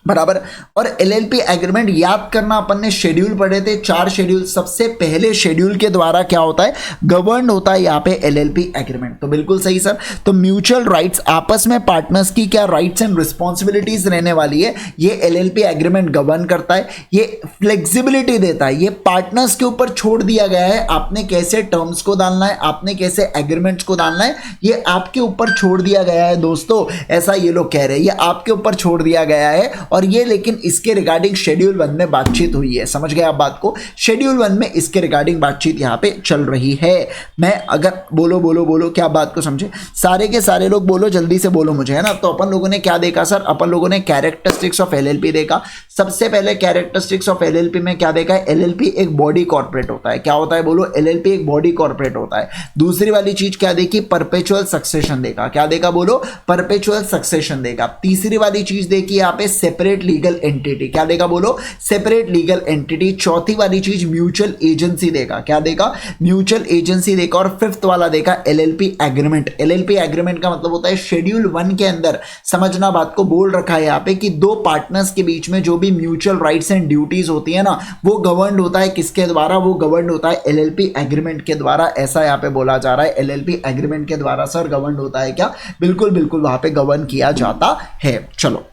बराबर। और एलएलपी एग्रीमेंट याद करना, अपन ने शेड्यूल पढ़े थे, 4 शेड्यूल। सबसे पहले शेड्यूल के द्वारा क्या होता है, गवर्न होता है यहाँ पे एलएलपी एग्रीमेंट। तो बिल्कुल सही सर। तो म्यूचुअल राइट्स, आपस में पार्टनर्स की क्या राइट्स एंड रिस्पॉन्सिबिलिटीज रहने वाली है, ये एलएलपी एग्रीमेंट गवर्न करता है। ये फ्लेक्सिबिलिटी देता है, ये पार्टनर्स के ऊपर छोड़ दिया गया है, आपने कैसे टर्म्स को डालना है, आपने कैसे एग्रीमेंट्स को डालना है, ये आपके ऊपर छोड़ दिया गया है दोस्तों। ऐसा ये लोग कह रहे हैं, ये आपके ऊपर छोड़ दिया गया है। और ये लेकिन इसके रिगार्डिंग शेड्यूल 1 में बातचीत हुई है, समझ गए आप बात को। शेड्यूल 1 में इसके रिगार्डिंग बातचीत यहां पे चल रही है। मैं अगर बोलो बोलो बोलो, क्या बात को समझे, सारे के सारे लोग बोलो, जल्दी से बोलो मुझे, है ना। तो अपन लोगों ने क्या देखा सर, अपन लोगों ने कैरेक्टरिस्टिक्स ऑफ एलएलपी देखा। सबसे पहले कैरेक्टरिस्टिक्स ऑफ एलएलपी में क्या देखा है, एलएलपी एक बॉडी कॉर्पोरेट होता है। क्या होता है बोलो, एलएलपी एक बॉडी कॉर्पोरेट होता है। दूसरी वाली चीज क्या देखी, परपेचुअल सक्सेशन देखा। क्या देखा बोलो, परपेचुअल सक्सेशन देखा। तीसरी वाली चीज देखी यहाँ पे, सेपरेट लीगल एंटिटी। क्या देखा बोलो, सेपरेट लीगल एंटिटी। चौथी वाली चीज म्यूचुअल एजेंसी देखा। क्या देखा, म्यूचुअल एजेंसी देखा। और फिफ्थ वाला देखा एलएलपी एग्रीमेंट। एलएलपी एग्रीमेंट का मतलब होता है शेड्यूल 1 के अंदर, समझना बात को, बोल रखा है यहाँ पे कि दो पार्टनर्स के बीच में जो भी म्यूचुअल राइट्स एंड ड्यूटीज होती है ना, वो गवर्न होता है किसके द्वारा, वो गवर्न होता है एलएलपी एग्रीमेंट के द्वारा। ऐसा यहाँ पे बोला जा रहा है, एलएलपी एग्रीमेंट के द्वारा सर गवर्न होता है। क्या, बिल्कुल बिल्कुल वहां पे गवर्न किया जाता है। चलो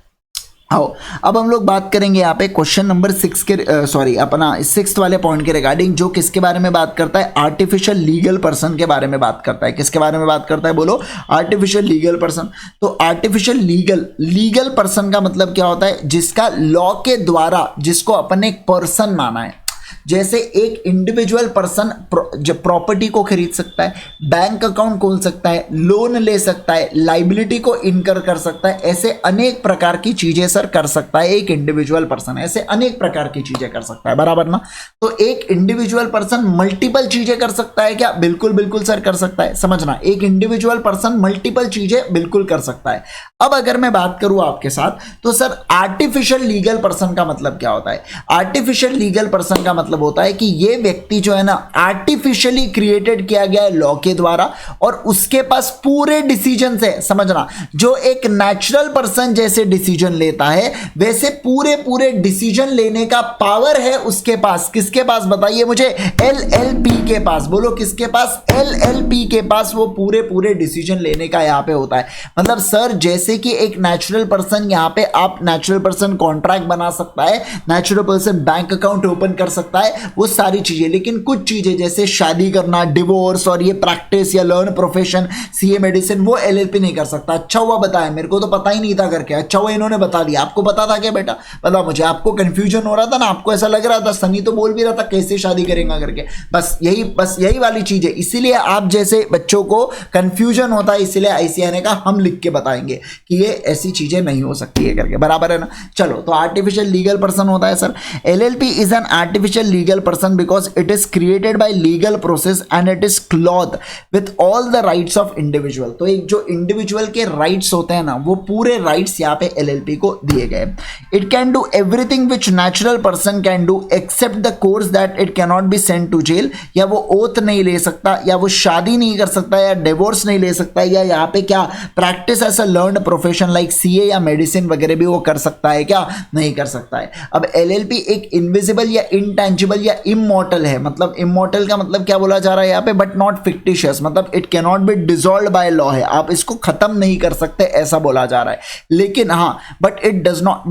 आओ, अब हम लोग बात करेंगे यहाँ पे क्वेश्चन नंबर 6 के सॉरी अपना 6th वाले पॉइंट के रिगार्डिंग, जो किसके बारे में बात करता है, आर्टिफिशियल लीगल पर्सन के बारे में बात करता है। किसके बारे में बात करता है बोलो, आर्टिफिशियल लीगल पर्सन। तो आर्टिफिशियल लीगल पर्सन का मतलब क्या होता है, जिसका लॉ के द्वारा, जिसको अपन ने एक पर्सन माना है। जैसे एक इंडिविजुअल पर्सन प्रॉपर्टी को खरीद सकता है, बैंक अकाउंट खोल सकता है, लोन ले सकता है, लाइबिलिटी को इनकर कर सकता है, ऐसे अनेक प्रकार की चीजें सर कर सकता है एक इंडिविजुअल पर्सन। ऐसे अनेक प्रकार की चीजें कर सकता है, बराबर ना। तो एक इंडिविजुअल पर्सन मल्टीपल चीजें कर सकता है क्या, बिल्कुल बिल्कुल सर कर सकता है। समझना, एक इंडिविजुअल पर्सन मल्टीपल चीजें बिल्कुल कर सकता है। अब अगर मैं बात करूं आपके साथ, तो सर आर्टिफिशियल लीगल पर्सन का मतलब क्या होता है। आर्टिफिशियल लीगल पर्सन का मतलब होता है कि ये व्यक्ति जो है ना, आर्टिफिशियली क्रिएटेड किया गया है लॉ के द्वारा, और उसके पास पूरे डिसीजन है। समझना, जो एक नेचुरल पर्सन जैसे डिसीजन लेता है, वैसे पूरे पूरे डिसीजन लेने का पावर है उसके पास। किसके पास बताइए मुझे, एलएलपी के पास। बोलो किसके पास, एलएलपी के पास वो पूरे पूरे डिसीजन लेने का यहां पे होता है। मतलब सर जैसे कि एक नेचुरल पर्सन, यहां पे आप नेचुरल पर्सन कॉन्ट्रैक्ट बना सकता है, natural person bank account open कर सकता है, वो सारी चीजें। लेकिन कुछ चीजें जैसे शादी करना, डिवोर्स और ये प्रैक्टिस या लर्न प्रोफेशन, सीए मेडिसिन, वो एलएलपी नहीं कर सकता। अच्छा हुआ बताया, मेरे को तो पता ही नहीं था करके, अच्छा हुआ इन्होंने बता दिया। आपको पता था क्या बेटा, बता मुझे। आपको कंफ्यूजन हो रहा था ना, आपको ऐसा लग रहा था, सनी तो बोल भी रहा था कैसे शादी करेगा करके। बस यही वाली चीज है। इसीलिए आप जैसे बच्चों को कंफ्यूजन होता है, इसीलिए आईसीएआई ने कहा हम लिख के बताएंगे कि ये ऐसी चीजें नहीं हो सकती है करके, बराबर है ना। चलो, तो आर्टिफिशियल लीगल पर्सन होता है sir, LLP is an artificial legal person because it is created by legal process and it is cloth with all the rights of individual. तो एक जो इंडिविजुअल के राइट्स होते हैं ना, वो पूरे राइट्स यहाँ पे एलएलपी को दिए गए। It can do everything which natural person can do except the course that it can not be sent to jail. या वो ओथ नहीं ले सकता, या वो शादी नहीं कर सकता, या डिवोर्स नहीं ले सकता, या यहाँ पे क्या practice as a learned profession like CA या मेडिसिन वगैरह भी वो कर सकता है क्या, नहीं कर सकता है। अब एलएलपी एक इनविजिबल या इंटेंजिबल या इमॉर्टल है। मतलब इमॉर्टल का मतलब क्या बोला जा रहा है यहाँ पे, बट नॉट फिक्टिशियस, मतलब it can not B dissolved by law है, आप इसको खत्म नहीं कर सकते, ऐसा बोला जा रहा है। लेकिन हाँ, but it does not,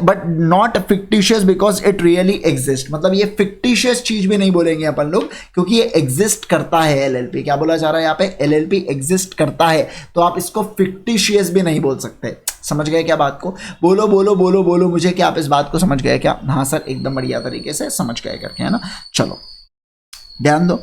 but not fictitious because it really exist. मतलब ये फिक्टिशियस चीज भी नहीं बोलेंगे अपन लोग, क्योंकि ये एग्जिस्ट करता है एलएलपी। क्या बोला जा रहा है यहाँ पे, एलएलपी एग्जिस्ट करता है, तो आप इसको फिक्टिशियस भी नहीं बोल सकते। समझ गए क्या बात को, बोलो बोलो बोलो बोलो मुझे, क्या आप इस बात को समझ गए क्या। हाँ सर, एकदम बढ़िया तरीके से समझ गए करके, है ना। चलो ध्यान दो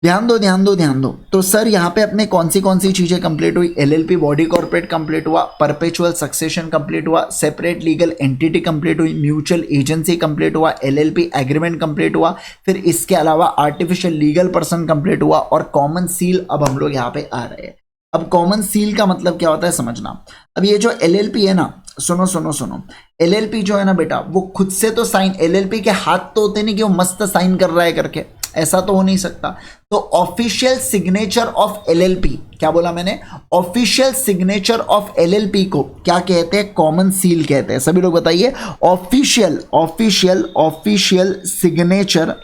ध्यान दो ध्यान दो ध्यान दो। तो सर यहाँ पे अपने कौन सी चीजें कंप्लीट हुई, एलएलपी बॉडी कॉर्पोरेट कंप्लीट हुआ, परपेचुअल सक्सेशन कंप्लीट हुआ, सेपरेट लीगल एंटिटी कंप्लीट हुई, म्यूचुअल एजेंसी कंप्लीट हुआ, एलएलपी एग्रीमेंट कंप्लीट हुआ, फिर इसके अलावा आर्टिफिशियल लीगल पर्सन कंप्लीट हुआ, और कॉमन सील अब हम लोग यहाँ पे आ रहे हैं। अब कॉमन सील का मतलब क्या होता है समझना। अब ये जो एलएलपी है ना, सुनो सुनो सुनो, एलएलपी जो है ना बेटा, वो खुद से तो साइन, एलएलपी के हाथ तो होते नहीं कि वो मस्त साइन कर रहा है करके, ऐसा तो हो नहीं सकता। तो ऑफिशियल सिग्नेचर ऑफ एलएलपी, क्या बोला मैंने, ऑफिशियल सिग्नेचर ऑफ एलएलपी को क्या कहते हैं, कॉमन सील कहते हैं। सभी लोग बताइए, official official official signature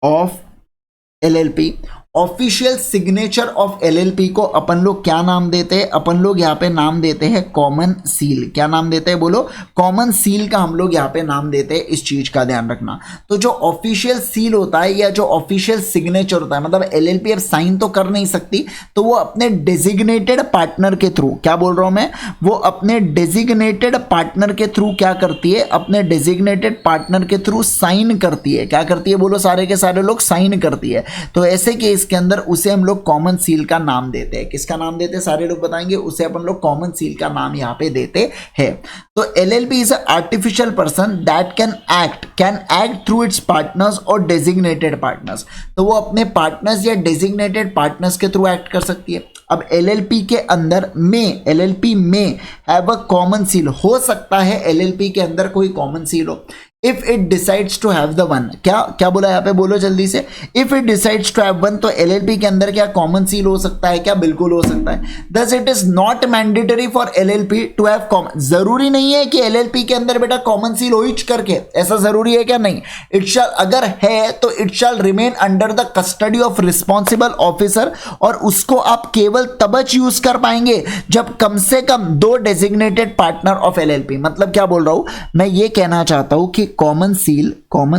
of LLP, official signature of LLP को अपन लोग क्या नाम देते हैं, अपन लोग यहाँ पे नाम देते हैं कॉमन सील। क्या नाम देते हैं बोलो, कॉमन सील का हम लोग यहाँ पे नाम देते हैं। इस चीज का ध्यान रखना। तो जो ऑफिशियल सील होता है या जो ऑफिशियल सिग्नेचर होता है, मतलब एलएलपी अब साइन तो कर नहीं सकती, तो वो अपने डेजिग्नेटेड पार्टनर के थ्रू, क्या बोल रहा हूं मैं, वो अपने डेजिग्नेटेड पार्टनर के थ्रू क्या करती है, अपने डेजिग्नेटेड पार्टनर के थ्रू साइन करती है। क्या करती है बोलो, सारे के सारे लोग साइन करती है। तो ऐसे केस के अंदर उसे हम लोग कॉमन सील का नाम देते हैं। किसका नाम देते हैं, सारे लोग बताएंगे, उसे अपन लोग कॉमन सील का नाम यहां पे देते हैं। तो LLP is a artificial person that can act through it's partners और डेजिग्नेटेड पार्टनर्स। तो वो अपने पार्टनर्स या डेजिग्नेटेड पार्टनर्स के थ्रू एक्ट कर सकती है। अब एलएलपी के अंदर में, एलएलपी में हैव अ कॉमन सील, हो सकता है एलएलपी के अंदर कोई कॉमन सील हो। If it decides to have the one, क्या क्या बोला यहाँ पे, बोलो जल्दी से, if it decides to have one, तो एलएलपी के अंदर क्या कॉमन सील हो सकता है, क्या बिल्कुल हो सकता है। Thus it is not mandatory for LLP to have common, जरूरी नहीं है कि एलएलपी के अंदर बेटा कॉमन सील हो ही करके, ऐसा जरूरी है क्या, नहीं। इट शैल, अगर है तो it shall remain under the custody of responsible officer, और उसको आप केवल तबच यूज कर पाएंगे जब कम से कम 2 डेजिग्नेटेड पार्टनर ऑफ एलएलपी। मतलब क्या बोल रहा हूं मैं, ये कहना चाहता हूं कि कॉमन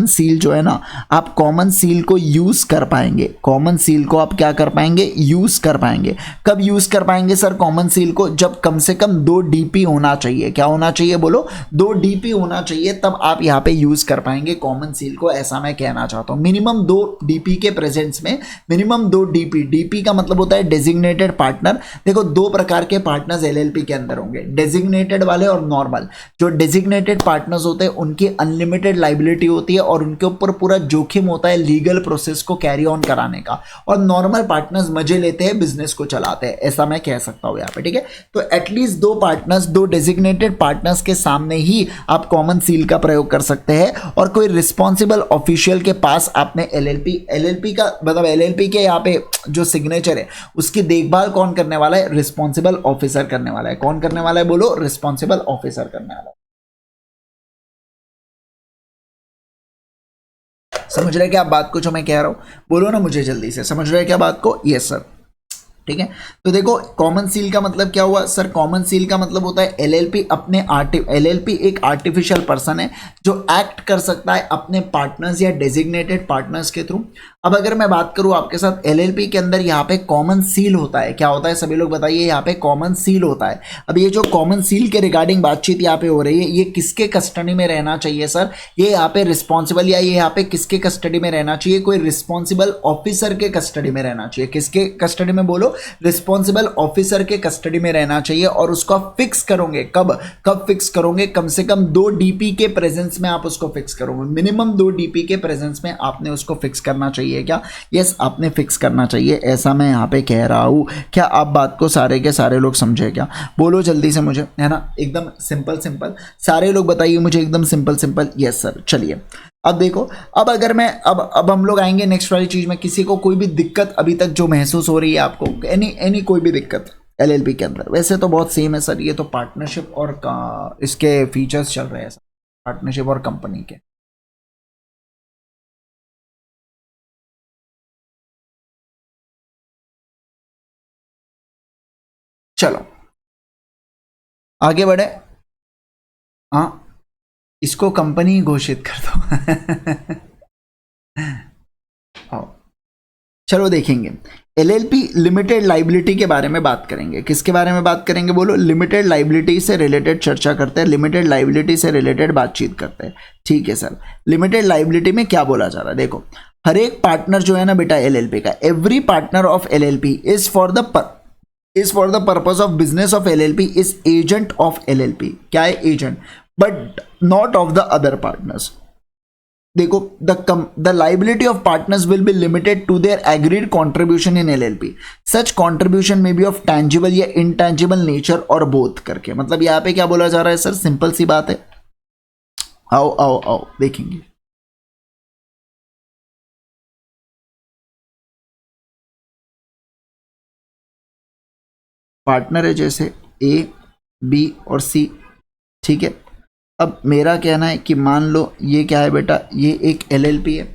सील जो है ना, आप कॉमन सील को यूज कर पाएंगे, कॉमन सील को आप क्या कर पाएंगे, यूज कर पाएंगे। कब यूज कर पाएंगे सर कॉमन सील को, जब कम से कम 2 डीपी होना चाहिए। क्या होना चाहिए बोलो, 2 डीपी होना चाहिए, तब आप यहां पे यूज कर पाएंगे कॉमन सील को, ऐसा मैं कहना चाहता हूं। मिनिमम 2 डीपी के प्रेजेंस में, मिनिमम 2 डीपी, डीपी का मतलब होता है डेजिग्नेटेड पार्टनर। देखो 2 प्रकार के पार्टनर्स एलएलपी के अंदर होंगे, डेजिग्नेटेड वाले और नॉर्मल। जो डेजिग्नेटेड पार्टनर्स होते हैं उनकी अनलिमिटेड लाइबिलिटी होती है और उनके ऊपर पूरा जोखिम होता है लीगल प्रोसेस को कैरी ऑन कराने का, और नॉर्मल पार्टनर्स मजे लेते हैं, बिजनेस को चलाते हैं, ऐसा मैं कह सकता हूं यहां पे, ठीक है। तो एटलीस्ट 2 पार्टनर्स, 2 डेजिग्नेटेड पार्टनर्स के सामने ही आप कॉमन सील का प्रयोग कर सकते हैं, और कोई रिस्पॉन्सिबल ऑफिशियल के पास आपने एलएलपी का मतलब एलएलपी के यहाँ पे जो सिग्नेचर है उसकी देखभाल कौन करने वाला है, रिस्पॉन्सिबल ऑफिसर करने वाला है। कौन करने वाला है बोलो, रिस्पॉन्सिबल ऑफिसर करने वाला है। समझ रहे क्या आप बात को जो मैं कह रहा हूं, बोलो ना मुझे जल्दी से, समझ रहे क्या बात को, यस सर, ठीक है। तो देखो कॉमन सील का मतलब क्या हुआ सर, कॉमन सील का मतलब होता है एलएलपी अपने एलएलपी एक आर्टिफिशियल पर्सन है जो एक्ट कर सकता है अपने पार्टनर्स या डेजिग्नेटेड पार्टनर्स के थ्रू। अब अगर मैं बात करूं आपके साथ, एलएलपी के अंदर यहाँ पे कॉमन सील होता है। क्या होता है सभी लोग बताइए, यहाँ पे कॉमन सील होता है। अब ये जो कॉमन सील के रिगार्डिंग बातचीत यहाँ पे हो रही है, ये किसके कस्टडी में रहना चाहिए सर, ये यहाँ पे रिस्पॉन्सिबल, या ये यहाँ पे किसके कस्टडी में रहना चाहिए, कोई रिस्पॉन्सिबल ऑफिसर के कस्टडी में रहना चाहिए। किसके कस्टडी में बोलो, रिस्पॉन्सिबल ऑफिसर के कस्टडी में रहना चाहिए। और उसको आप फिक्स करोगे कब फिक्स करोगे, कम से कम 2 डीपी के प्रेजेंस में आप उसको फिक्स करोगे। मिनिमम 2 डीपी के प्रेजेंस में आपने उसको फिक्स करना चाहिए। क्या, यस आपने फिक्स करना चाहिए, ऐसा मैं यहां पे कह रहा हूं। क्या आप बात को सारे के सारे लोग समझे क्या, बोलो जल्दी से मुझे, है ना, एकदम सिंपल सिंपल, सारे लोग बताइए मुझे एकदम सिंपल सिंपल, यस सर। चलिए अब देखो, अब अगर मैं अब हम लोग आएंगे नेक्स्ट वाली चीज में। किसी को कोई भी दिक्कत अभी तक जो महसूस हो रही है आपको, एनी कोई भी दिक्कत एलएलपी के अंदर, वैसे तो बहुत सेम है सर, ये तो पार्टनरशिप और इसके फीचर्स चल रहे हैं सर, पार्टनरशिप और कंपनी के। चलो आगे बढ़े, हाँ इसको कंपनी घोषित कर दो आओ चलो देखेंगे, एलएलपी लिमिटेड लाइबिलिटी के बारे में बात करेंगे। किसके बारे में बात करेंगे बोलो, लिमिटेड लाइबिलिटी से रिलेटेड चर्चा करते हैं, लिमिटेड लाइबिलिटी से रिलेटेड बातचीत करते हैं, ठीक है सर। लिमिटेड लाइबिलिटी में क्या बोला जा रहा है, देखो हर एक पार्टनर जो है ना बेटा एलएलपी का, every partner of LLP is for the purpose of business of LLP is agent of LLP. क्या है, agent, but not of the other partners. देखो the liability of partners will be limited to their agreed contribution in LLP. Such contribution may be of tangible या intangible nature और both करके। मतलब यहाँ पे क्या बोला जा रहा है सर, सिंपल सी बात है, आओ आओ आओ देखेंगे। पार्टनर है जैसे ए बी और सी, ठीक है। अब मेरा कहना है कि मान लो ये क्या है बेटा, ये एक एलएलपी है।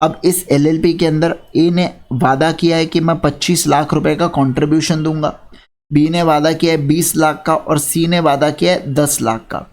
अब इस एलएलपी के अंदर ए ने वादा किया है कि मैं 25 लाख रुपए का कंट्रीब्यूशन दूंगा, बी ने वादा किया है 20 लाख का और सी ने वादा किया है 10 लाख का।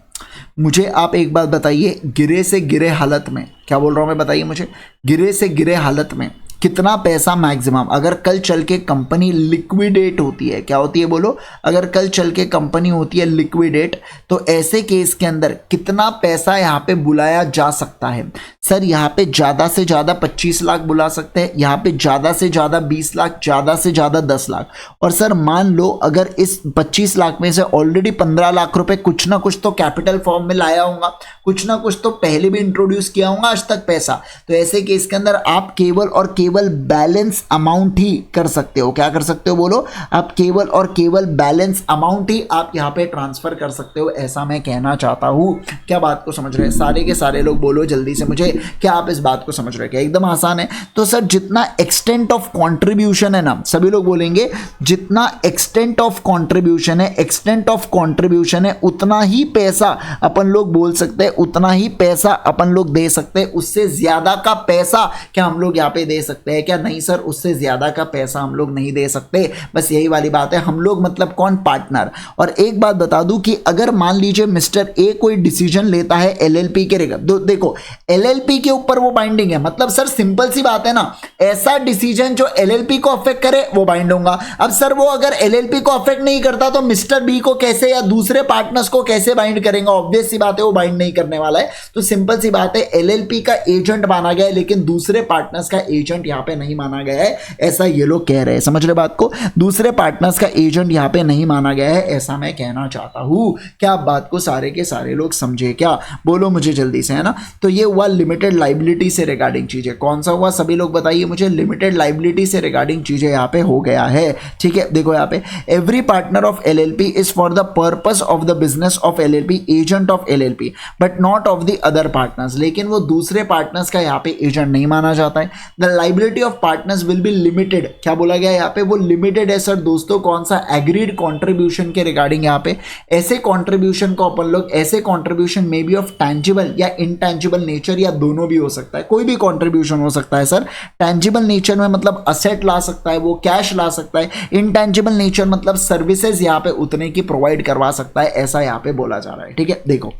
मुझे आप एक बात बताइए, गिरे से गिरे हालत में, क्या बोल रहा हूं मैं, बताइए मुझे, गिरे से गिरे हालत में कितना पैसा मैक्सिमम, अगर कल चल के कंपनी लिक्विडेट होती है, क्या होती है बोलो, अगर कल चल के कंपनी होती है लिक्विडेट, तो ऐसे केस के अंदर कितना पैसा यहाँ पे बुलाया जा सकता है। सर यहाँ पे ज़्यादा से ज़्यादा 25 लाख बुला सकते हैं, यहाँ पे ज़्यादा से ज़्यादा 20 लाख, ज़्यादा से ज़्यादा 10 लाख। और सर मान लो अगर इस 25 लाख में से ऑलरेडी 15 लाख रुपए कुछ ना कुछ तो कैपिटल फॉर्म में लाया होगा, कुछ ना कुछ तो पहले भी इंट्रोड्यूस किया होगा आज तक पैसा, तो ऐसे केस के अंदर आप केवल और केवल बैलेंस अमाउंट ही कर सकते हो। क्या कर सकते हो बोलो, आप केवल और केवल बैलेंस अमाउंट ही आप यहाँ पे ट्रांसफर कर सकते हो, ऐसा मैं कहना चाहता हूँ। क्या बात को समझ रहे हैं सारे के सारे लोग, बोलो जल्दी से मुझे, क्या आप इस बात को समझ रहे हैं? क्या एकदम आसान है? तो सर जितना एक्सटेंट ऑफ कॉन्ट्रीब्यूशन है ना, सभी लोग बोलेंगे जितना एक्सटेंट ऑफ कॉन्ट्रीब्यूशन है, एक्सटेंट ऑफ कॉन्ट्रीब्यूशन है, उतना ही पैसा अपन लोग बोल सकते हैं, उतना ही पैसा अपन लोग दे सकते हैं। उससे ज्यादा का पैसा क्या हम लोग यहाँ पे दे सकते हैं क्या? नहीं सर, उससे ज्यादा का पैसा हम लोग नहीं दे सकते। बस यही वाली बात है। हम लोग मतलब कौन? पार्टनर। और एक बात बता दूं कि अगर मान लीजिए मिस्टर ए कोई डिसीजन लेता है एलएलपी के देखो एलएलपी के ऊपर वो बाइंडिंग है, मतलब सर सिंपल सी बात है ना, ऐसा डिसीजन जो एलएलपी को अफेक्ट करे वो बाइंड होगा। अब सर वो अगर एलएलपी को अफेक्ट नहीं करता तो मिस्टर बी को कैसे या दूसरे पार्टनर्स को कैसे बाइंड करेंगे? ऑब्वियस सी बात है वो बाइंड नहीं करने वाला है। तो सिंपल सी बात है, एलएलपी का एजेंट माना गया है लेकिन दूसरे पार्टनर्स का एजेंट यहां पे नहीं माना गया है, ऐसा ये लोग कह रहे हैं। समझ रहे बात को? दूसरे पार्टनर्स का एजेंट यहां पे नहीं माना गया है, ऐसा मैं कहना चाहता हूं। क्या आप बात को सारे के सारे लोग समझे? क्या बोलो मुझे जल्दी से, है ना? तो ये हुआ लिमिटेड लाइबिलिटी से रिगार्डिंग चीजें। कौन सा हुआ सभी लोग बताइए मुझे? लिमिटेड लाइबिलिटी से रिगार्डिंग चीजें यहां पे हो गया है। ठीक है, देखो यहां पे every partner of LLP is for the purpose of the business of LLP, agent of LLP but not of the other partners. लेकिन वो दूसरे पार्टनर्स का यहां पे एजेंट नहीं माना जाता है। The liability of partners will B limited. क्या बोला गया यहां पे? वो लिमिटेड है सर दोस्तों। कौन सा? एग्रीड कॉन्ट्रीब्यूशन के रिगार्डिंग यहां पे। ऐसे कॉन्ट्रीब्यूशन को अपन लोग, ऐसे contribution may be of tangible या इनटैंजिबल नेचर, या दोनों भी हो सकता है, कोई भी कॉन्ट्रीब्यूशन हो सकता है सर। टैंजिबल नेचर में मतलब असेट ला सकता है, वो कैश ला सकता है। इनटैंजिबल नेचर मतलब सर्विसेज यहां पे उतने की प्रोवाइड करवा सकता है, ऐसा यहां पे बोला जा रहा है। ठीक है, देखो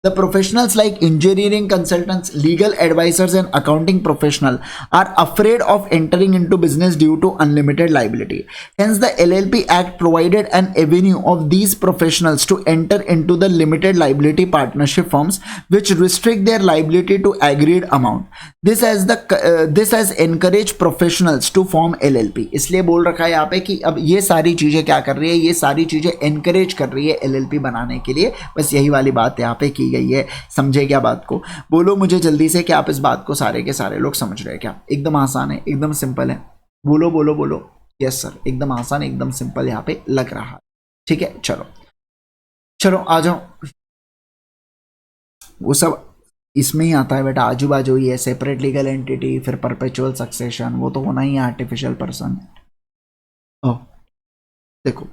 the professionals like engineering consultants, legal advisors and accounting professional are afraid of entering into business due to unlimited liability. Hence the LLP Act provided an avenue of these professionals to enter into the limited liability partnership firms which restrict their liability to agreed amount. This has encouraged professionals to form LLP. इसलिए बोल रखा है यहाँ पे कि अब ये सारी चीजें क्या कर रही है, ये सारी चीजें encourage कर रही है LLP बनाने के लिए। बस यही वाली बात यहाँ पे की गई है। समझे क्या बात को? बोलो मुझे जल्दी से, क्या आप इस बात को सारे के सारे लोग समझ रहे हैं? क्या एकदम आसान है, एकदम सिंपल है? बोलो बोलो बोलो। यस सर, एकदम आसान, एकदम सिंपल यहाँ पे लग रहा है। ठीक है, चलो चलो आ जाओ। वो सब इसमें ही आता है बेटा, आजू बाजू ही है। सेपरेट लीगल एंटिटी, फिर परपेचुअल सक्सेशन, वो तो होना ही है। Artificial person. देखो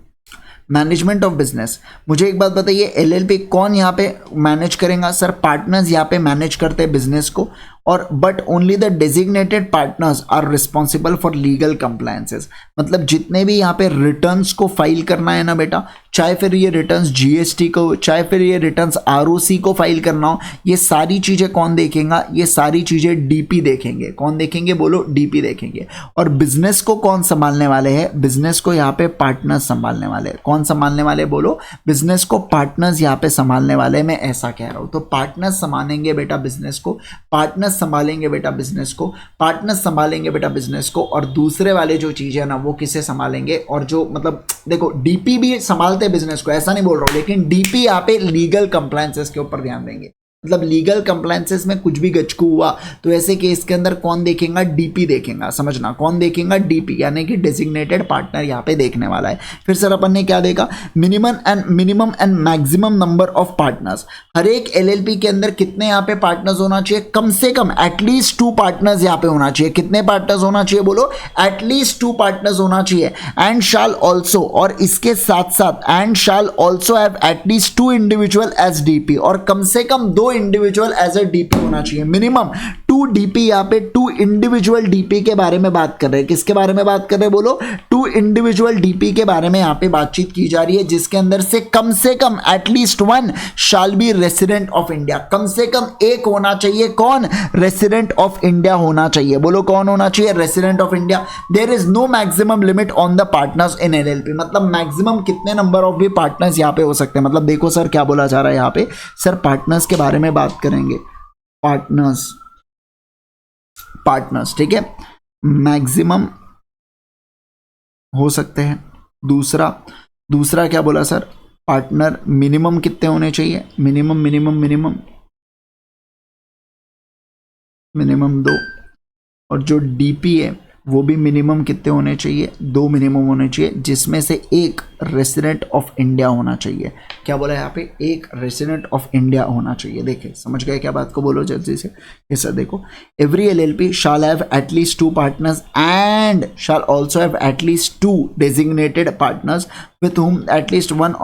मैनेजमेंट ऑफ बिजनेस, मुझे एक बात बताइए, एलएलपी कौन यहाँ पे मैनेज करेगा? सर पार्टनर्स यहाँ पे मैनेज करते हैं बिजनेस को, और but only the designated partners are responsible for legal compliances. मतलब जितने भी यहाँ पे रिटर्न्स को फाइल करना है ना बेटा, चाहे फिर ये रिटर्न्स जीएसटी को, चाहे फिर ये रिटर्न्स आरओसी को फाइल करना हो, ये सारी चीजें कौन देखेगा? ये सारी चीजें डीपी देखेंगे। कौन देखेंगे बोलो? डीपी देखेंगे। और बिजनेस को कौन संभालने वाले हैं? बिजनेस को यहाँ पे पार्टनर्स संभालने वाले हैं। कौन संभालने वाले बोलो? बिजनेस को पार्टनर्स यहाँ पे संभालने वाले। मैं ऐसा कह रहा हूँ। तो पार्टनर्स संभालेंगे बेटा बिजनेस को, पार्टनर्स संभालेंगे बेटा बिजनेस को, पार्टनर्स संभालेंगे बेटा बिजनेस को। और दूसरे वाले जो चीज है ना वो किसे संभालेंगे? और जो मतलब देखो डीपी भी संभालते बिजनेस को, ऐसा नहीं बोल रहा हूं, लेकिन डीपी यहाँ पे लीगल कंप्लायंसेस के ऊपर ध्यान देंगे। मतलब लीगल कंप्लायंसेस में कुछ भी गचकू हुआ तो ऐसे केस के अंदर कौन देखेगा, डीपी देखेगा, समझना, कौन देखेगा, डीपी, यानी कि डेजिग्नेटेड पार्टनर यहाँ पे देखने वाला है। फिर सर अपन ने क्या देखा, minimum and maximum number of partners. हर एक एलएलपी के अंदर कितने यहाँ पे पार्टनर्स होना चाहिए, कम से कम एटलीस्ट 2 पार्टनर्स यहाँ पे होना चाहिए। कितने पार्टनर्स होना चाहिए बोलो, एटलीस्ट 2 पार्टनर्स होना चाहिए। एंड शाल ऑल्सो, और इसके साथ साथ and shall also have at least 2 individual as DP, और कम से कम 2 इंडिविजुअल एज ए डीपी होना चाहिए। मिनिमम 2 डीपी, यहाँ पे 2 इंडिविजुअल डीपी के बारे में बात कर रहे हैं। किसके बारे में बात कर रहे हैं बोलो, 2 इंडिविजुअल डीपी के बारे में यहाँ पे बातचीत की जा रही है, जिसके अंदर से कम at least 1 shall be resident of India. कम से कम एक होना चाहिए, कौन, रेसिडेंट ऑफ इंडिया होना चाहिए। बोलो कौन होना चाहिए, resident of India. There is no maximum limit on the partners in LLP, मतलब मैक्सिमम कितने नंबर ऑफ भी पार्टनर्स यहाँ पे हो सकते हैं। मतलब देखो सर क्या बोला जा रहा है यहाँ पे, सर पार्टनर्स के बारे में बात करेंगे, पार्टनर्स, ठीक है, मैक्सिमम हो सकते हैं। दूसरा क्या बोला सर, पार्टनर मिनिमम कितने होने चाहिए, मिनिमम 2, और जो डीपी है वो भी मिनिमम कितने होने चाहिए, 2 मिनिमम होने चाहिए, जिसमें से एक रेसिडेंट ऑफ इंडिया होना चाहिए। क्या बोला यहाँ पे, एक रेसिडेंट ऑफ इंडिया होना चाहिए। देखिए समझ गए क्या बात को, बोलो जल्दी से। ये सर देखो, every LLP shall have at least 2 partners and shall also have at least 2 designated partners with whom at least one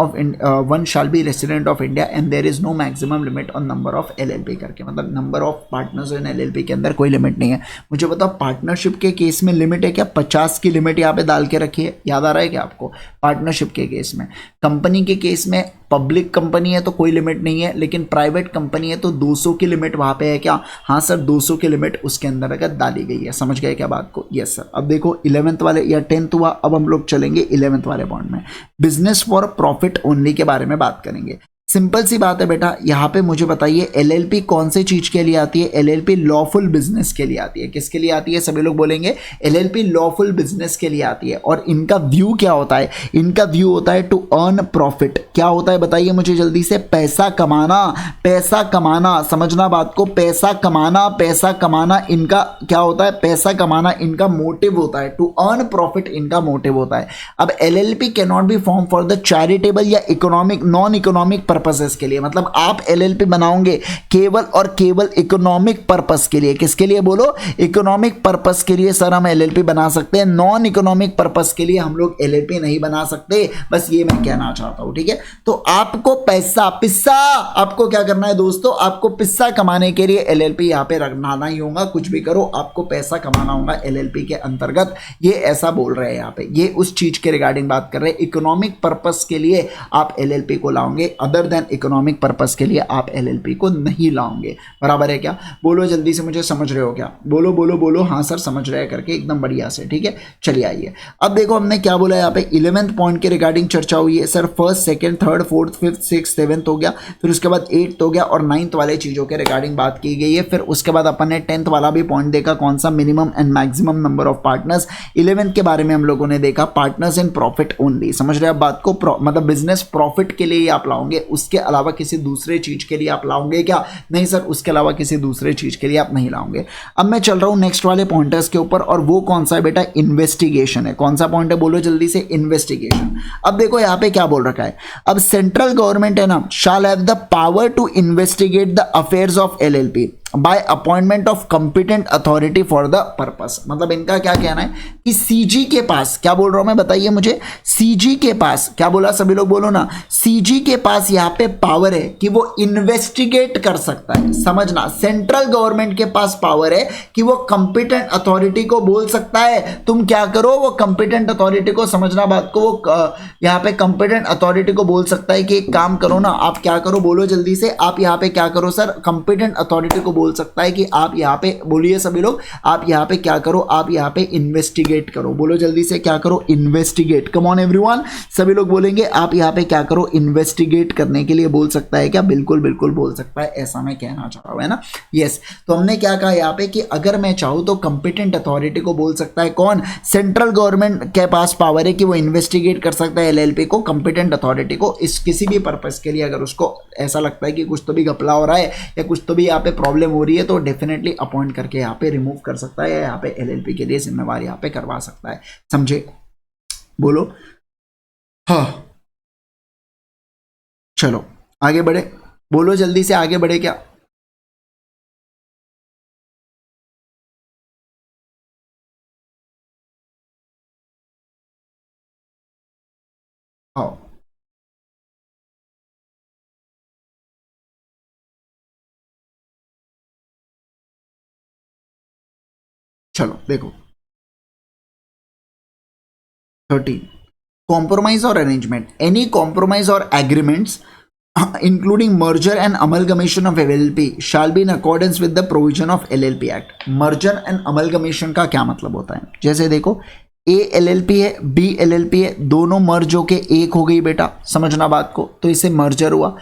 shall be resident of India and there is no maximum limit on number of LLP करके, मतलब number of partners in LLP के अंदर कोई लिमिट नहीं है। मुझे बताओ पार्टनरशिप के केस में लिमिट है क्या, 50 की लिमिट यहाँ पे डाल के रखी है, याद आ रहा है क्या आपको, पार्टनरशिप के केस में। कंपनी के केस में पब्लिक कंपनी है तो कोई लिमिट नहीं है, लेकिन प्राइवेट कंपनी है तो 200 की लिमिट वहाँ पे है क्या, हाँ सर 200 की लिमिट उसके अंदर अगर डाली गई है। समझ गए क्या बात को, यस सर। अब देखो 11th वाले या 10th हुआ, अब हम लोग चलेंगे 11th वाले पॉइंट में, बिजनेस फॉर प्रॉफिट ओनली के बारे में बात करेंगे। सिंपल सी बात है बेटा, यहाँ पे मुझे बताइए एलएलपी कौन से चीज के लिए आती है, एलएलपी लॉफुल बिजनेस के लिए आती है। किसके लिए आती है, सभी लोग बोलेंगे एलएलपी लॉफुल बिजनेस के लिए आती है। और इनका व्यू क्या होता है, इनका व्यू होता है टू अर्न प्रॉफिट। क्या होता है बताइए मुझे जल्दी से, पैसा कमाना, समझना बात को, पैसा कमाना इनका क्या होता है, पैसा कमाना इनका मोटिव होता है, टू अर्न प्रॉफिट इनका मोटिव होता है। अब LLP can not B form for the charitable या इकोनॉमिक, नॉन इकोनॉमिक पर्पसेस के लिए। मतलब आप एलएलपी बनाओगे केवल और केवल इकोनॉमिक पर्पस के लिए। किसके लिए बोलो, इकोनॉमिक पर्पस के लिए सर हम एलएलपी बना सकते हैं, नॉन इकोनॉमिक पर्पस के लिए हम लोग एलएलपी नहीं बना सकते। बस ये मैं कहना चाहता हूं, ठीक है। तो आपको पिस्सा आपको क्या करना है दोस्तों, आपको पिस्सा कमाने के लिए एलएलपी यहां पे रखना ही होगा। कुछ भी करो आपको पैसा कमाना होगा एलएलपी के अंतर्गत, ये ऐसा बोल रहे हैं यहां पे। ये उस चीज के रिगार्डिंग बात कर रहे हैं, इकोनॉमिक पर्पस के लिए आप एलएलपी को लाओगे, अदर देन इकोनॉमिक पर्पस के लिए आप एलएलपी को नहीं लाओगे। बराबर है क्या, बोलो जल्दी से, मुझे समझ रहे हो क्या, बोलो बोलो बोलो, हाँ सर समझ रहे हैं करके एकदम बढ़िया से, ठीक है। चलिए आइए, अब देखो हमने क्या बोला यहाँ पे, 11th पॉइंट के रिगार्डिंग चर्चा हुई है sir. 1st, 2nd, 3rd, 4th, 5th, 6th, 7th हो गया, फिर उसके बाद 8th हो गया और 9th वाले चीजों के रिगार्डिंग बात की गई है। फिर उसके बाद अपन ने 10th वाला भी पॉइंट देखा, कौन सा, minimum and maximum number of partners. 11th के बारे में हम लोगों ने देखा पार्टनर्स इन प्रॉफिट ओनली। समझ रहे हैं बात को, मतलब बिजनेस प्रॉफिट के लिए आप लाओगे, उसके अलावा किसी दूसरे चीज के लिए आप लाओगे क्या, नहीं सर, उसके अलावा किसी दूसरे चीज के लिए आप नहीं लाओगे। अब मैं चल रहा हूं नेक्स्ट वाले पॉइंटर्स के ऊपर, और वो कौन सा है बेटा, इन्वेस्टिगेशन है। कौन सा पॉइंट है बोलो जल्दी से, इन्वेस्टिगेशन। अब देखो यहां पे क्या बोल रखा है, अब सेंट्रल गवर्नमेंट है ना, shall have the power to investigate the affairs of LLP by appointment of competent authority for the purpose. मतलब इनका क्या कहना है कि सीजी के पास, क्या बोल रहा हूं मैं बताइए मुझे, सीजी के पास, क्या बोला सभी लोग बोलो ना, सीजी के पास यहां पे पावर है कि वो इन्वेस्टिगेट कर सकता है। समझना, सेंट्रल गवर्नमेंट के पास पावर है कि वो कंपिटेंट अथॉरिटी को बोल सकता है तुम क्या करो, वो कंपिटेंट अथॉरिटी को, समझना बात को, वो यहां पे कंपिटेंट अथॉरिटी को बोल सकता है कि एक काम करो ना, आप क्या करो, बोलो जल्दी से, आप यहां पे क्या करो सर, कंपिटेंट अथॉरिटी को बोल सकता है कि आप यहाँ पे बोलिए सभी लोग, आप यहाँ पे क्या करो, आप यहाँ पे इन्वेस्टिगेट करो। बोलो जल्दी से, क्या करो, इन्वेस्टिगेट। कम ऑन एवरीवन, सभी लोग बोलेंगे आप यहाँ पे क्या करो, इन्वेस्टिगेट करने के लिए बोल सकता है क्या? बिल्कुल बिल्कुल बोल सकता है, ऐसा मैं कहना चाह रहा हूँ, है ना। यस, तो हमने क्या कहा यहाँ पे कि अगर मैं चाहूँ तो कंपिटेंट अथॉरिटी को बोल सकता है कौन? सेंट्रल गवर्नमेंट के पास पावर है कि वो इन्वेस्टिगेट कर सकता है एलएलपी को, कंपिटेंट अथॉरिटी को, इस किसी भी पर्पस के लिए। अगर उसको ऐसा लगता है कि कुछ तो भी घपला हो रहा है या कुछ तो भी यहाँ पे प्रॉब्लम हो रही है तो डेफिनेटली अपॉइंट करके यहाँ पे रिमूव कर सकता है या यहाँ पे एलएलपी के लिए जिम्मेवार यहाँ पे करवा सकता है। समझे? बोलो हाँ। चलो आगे बढ़े, बोलो जल्दी से, आगे बढ़े क्या? हाँ चलो देखो, 13, कॉम्प्रोमाइज और अरेंजमेंट, एनी कॉम्प्रोमाइज और agreements including merger and amalgamation of LLP shall be in accordance with the provision of LLP Act। merger and amalgamation का क्या मतलब होता है? जैसे देखो, ए LLP है, बी LLP है, दोनों मर्ज होके एक हो गई बेटा, समझना बात को, तो इसे मर्जर हुआ।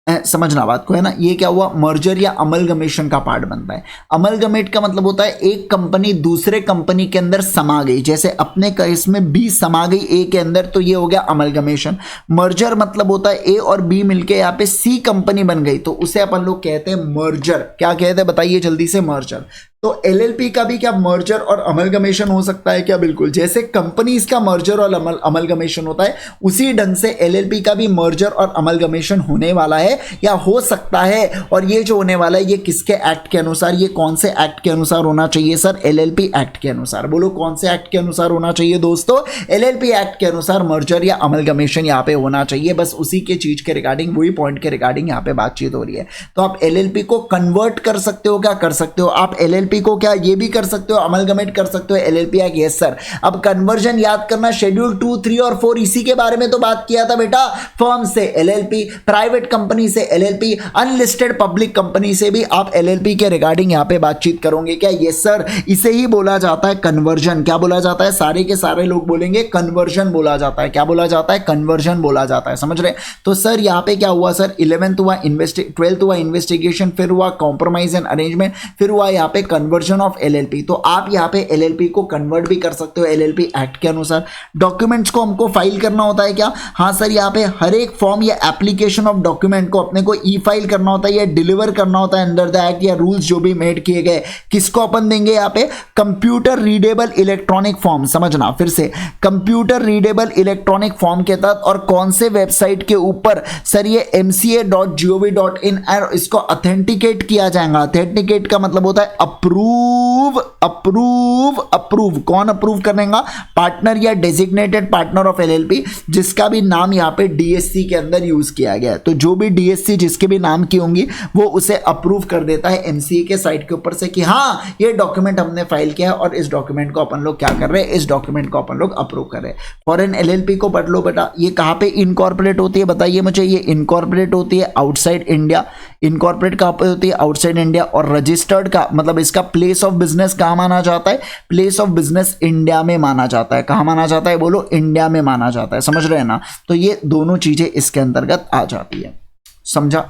समझना बात को, है ना। ये क्या हुआ? मर्जर या अमलगमेशन का पार्ट बनता है। अमलगमेट का मतलब होता है एक कंपनी दूसरे कंपनी के अंदर समा गई, जैसे अपने केस में बी समा गई ए के अंदर, तो ये हो गया अमलगमेशन। मर्जर मतलब होता है ए और बी मिलके यहाँ पे सी कंपनी बन गई, तो उसे अपन लोग कहते हैं मर्जर। क्या कहते हैं बताइए जल्दी से? मर्जर। तो एलएलपी का भी क्या मर्जर और अमलगमेशन हो सकता है क्या? बिल्कुल, जैसे कंपनीज का मर्जर और अमलगमेशन होता है उसी ढंग से एलएलपी का भी मर्जर और अमलगमेशन होने वाला है या हो सकता है। और ये जो होने वाला है ये किसके एक्ट के अनुसार, ये कौन से एक्ट के अनुसार होना चाहिए सर? एलएलपी एक्ट के अनुसार। बोलो कौन से एक्ट के अनुसार होना चाहिए दोस्तों? एलएलपी एक्ट के अनुसार मर्जर या अमलगमेशन यहाँ पे होना चाहिए। बस उसी के चीज के रिगार्डिंग, वही पॉइंट के रिगार्डिंग यहाँ पे बातचीत हो रही है। तो आप एलएलपी को कन्वर्ट कर सकते हो, क्या कर सकते हो आप? एलएलपी को क्या ये भी कर सकते हो, अमलगमेट कर सकते हो एलएलपी एक्ट। Yes sir. अब कन्वर्जन याद करना, शेड्यूल 2, 3 और 4 इसी के बारे में तो बात किया था बेटा। फर्म से एलएलपी, प्राइवेट कंपनी से एलएलपी, अनलिस्टेड पब्लिक कंपनी से भी आप एलएलपी के रिगार्डिंग यहां पे बातचीत करोगे क्या? Yes sir. इसे ही बोला जाता है कन्वर्जन। क्या बोला जाता है? सारे के सारे लोग बोलेंगे कन्वर्जन बोला जाता है। क्या बोला जाता है? कन्वर्जन बोला जाता है। समझ रहे? तो सर यहां पे क्या हुआ सर? 11th हुआ 12th हुआ इन्वेस्टिगेशन, फिर हुआ कॉम्प्रोमाइज एंड अरेंजमेंट, फिर हुआ यहां पे कन्वर्जन ऑफ एलएलपी। तो आप यहां पे एलएलपी को कन्वर्ट भी कर सकते हो एलएलपी एक्ट के अनुसार। डॉक्यूमेंट्स को हमको फाइल करना होता है क्या? हाँ सर, यहां पे हर एक फॉर्म या एप्लीकेशन ऑफ डॉक्यूमेंट को अपने को ई फाइल करना होता है या डिलीवर करना होता है अंडर द एक्ट या रूल्स जो भी मेड किए गए। किसको अपन देंगे यहां पे? Computer readable electronic form. समझना फिर से, कंप्यूटर रीडेबल इलेक्ट्रॉनिक फॉर्म के तहत। और कौन से वेबसाइट के ऊपर सर? ये mca.gov.in, और इसको ऑथेंटिकेट किया जाएगा। ऑथेंटिकेट का मतलब होता है अप्रूव, अप्रूव, अप्रूव। कौन अप्रूव करेगा? पार्टनर या डेजिग्नेटेड पार्टनर ऑफ एलएलपी, जिसका भी नाम यहाँ पे डीएससी के अंदर यूज किया गया है। तो जो भी डीएससी जिसके भी नाम की होंगी वो उसे अप्रूव कर देता है एमसीए के साइट के ऊपर से कि हाँ ये डॉक्यूमेंट हमने फाइल किया है और इस डॉक्यूमेंट को अपन लोग क्या कर रहे हैं? इस डॉक्यूमेंट को अपन लोग अप्रूव कर रहे हैं। फॉरेन एलएलपी को पढ़ लो बेटा। ये कहाँ पे इनकॉर्पोरेट होती है बताइए मुझे? ये इनकॉर्पोरेट होती है आउटसाइड इंडिया। इनकॉर्पोरेट कहाँ पे होती है? Outside India. और रजिस्टर्ड का मतलब इसका प्लेस ऑफ बिजनेस कहाँ माना जाता है? प्लेस ऑफ बिजनेस इंडिया में माना जाता है। कहाँ माना जाता है? बोलो इंडिया में माना जाता है। समझ रहे हैं ना? तो ये दोनों चीजें इसके अंतर्गत आ जाती है। समझा?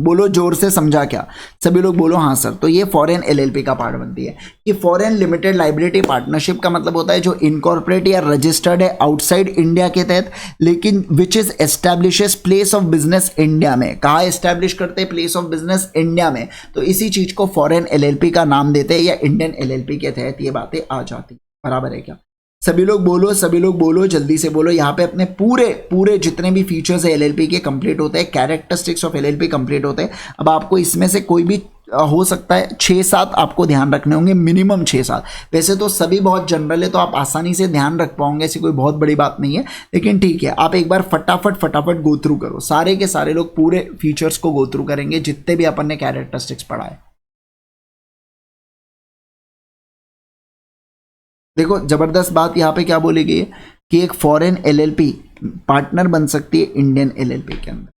बोलो जोर से, समझा क्या? सभी लोग बोलो हाँ सर। तो ये फॉरेन एलएलपी का पार्ट बनती है। कि फॉरेन लिमिटेड लाइबिलिटी पार्टनरशिप का मतलब होता है जो इनकॉर्पोरेट या रजिस्टर्ड है आउटसाइड इंडिया के तहत, लेकिन which is establishes place of business India में। कहाँ एस्टैब्लिश करते हैं? प्लेस ऑफ बिजनेस इंडिया में। तो इसी चीज को फॉरेन एलएलपी का नाम देते हैं या इंडियन एलएलपी के तहत ये बातें आ जाती। बराबर है क्या? सभी लोग बोलो, सभी लोग बोलो, जल्दी से बोलो। यहाँ पे अपने पूरे पूरे जितने भी फीचर्स है एलएलपी के कंप्लीट होते हैं, कैरेक्टरिस्टिक्स ऑफ एलएलपी कंप्लीट होते हैं। अब आपको इसमें से कोई भी हो सकता है 6-7 आपको ध्यान रखने होंगे, मिनिमम 6-7। वैसे तो सभी बहुत जनरल है तो आप आसानी से ध्यान रख पाओगे, ऐसी कोई बहुत बड़ी बात नहीं है। लेकिन ठीक है, आप एक बार फटाफट फटाफट गो थ्रू करो। सारे के सारे लोग पूरे फीचर्स को गो थ्रू करेंगे जितने भी अपन ने कैरेक्टरिस्टिक्स पढ़ा है। देखो जबरदस्त बात यहाँ पे क्या बोली गई है कि एक फॉरेन एलएलपी पार्टनर बन सकती है इंडियन एलएलपी के अंदर।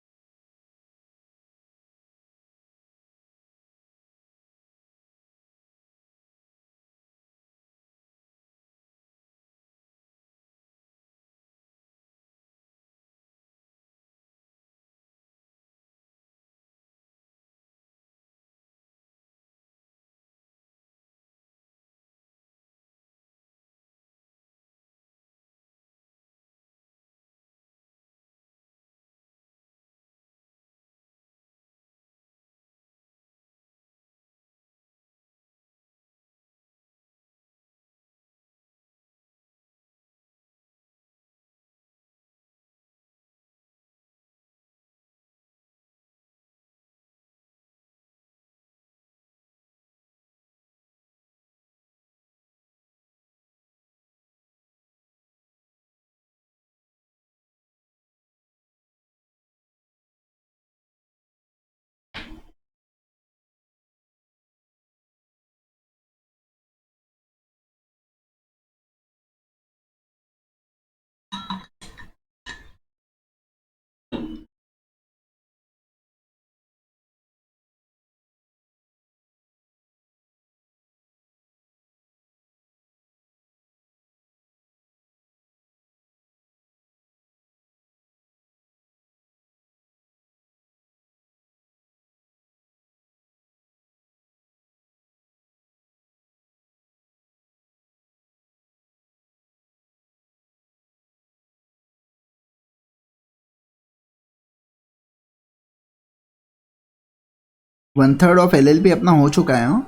1/3 ऑफ एलएलपी अपना हो चुका है।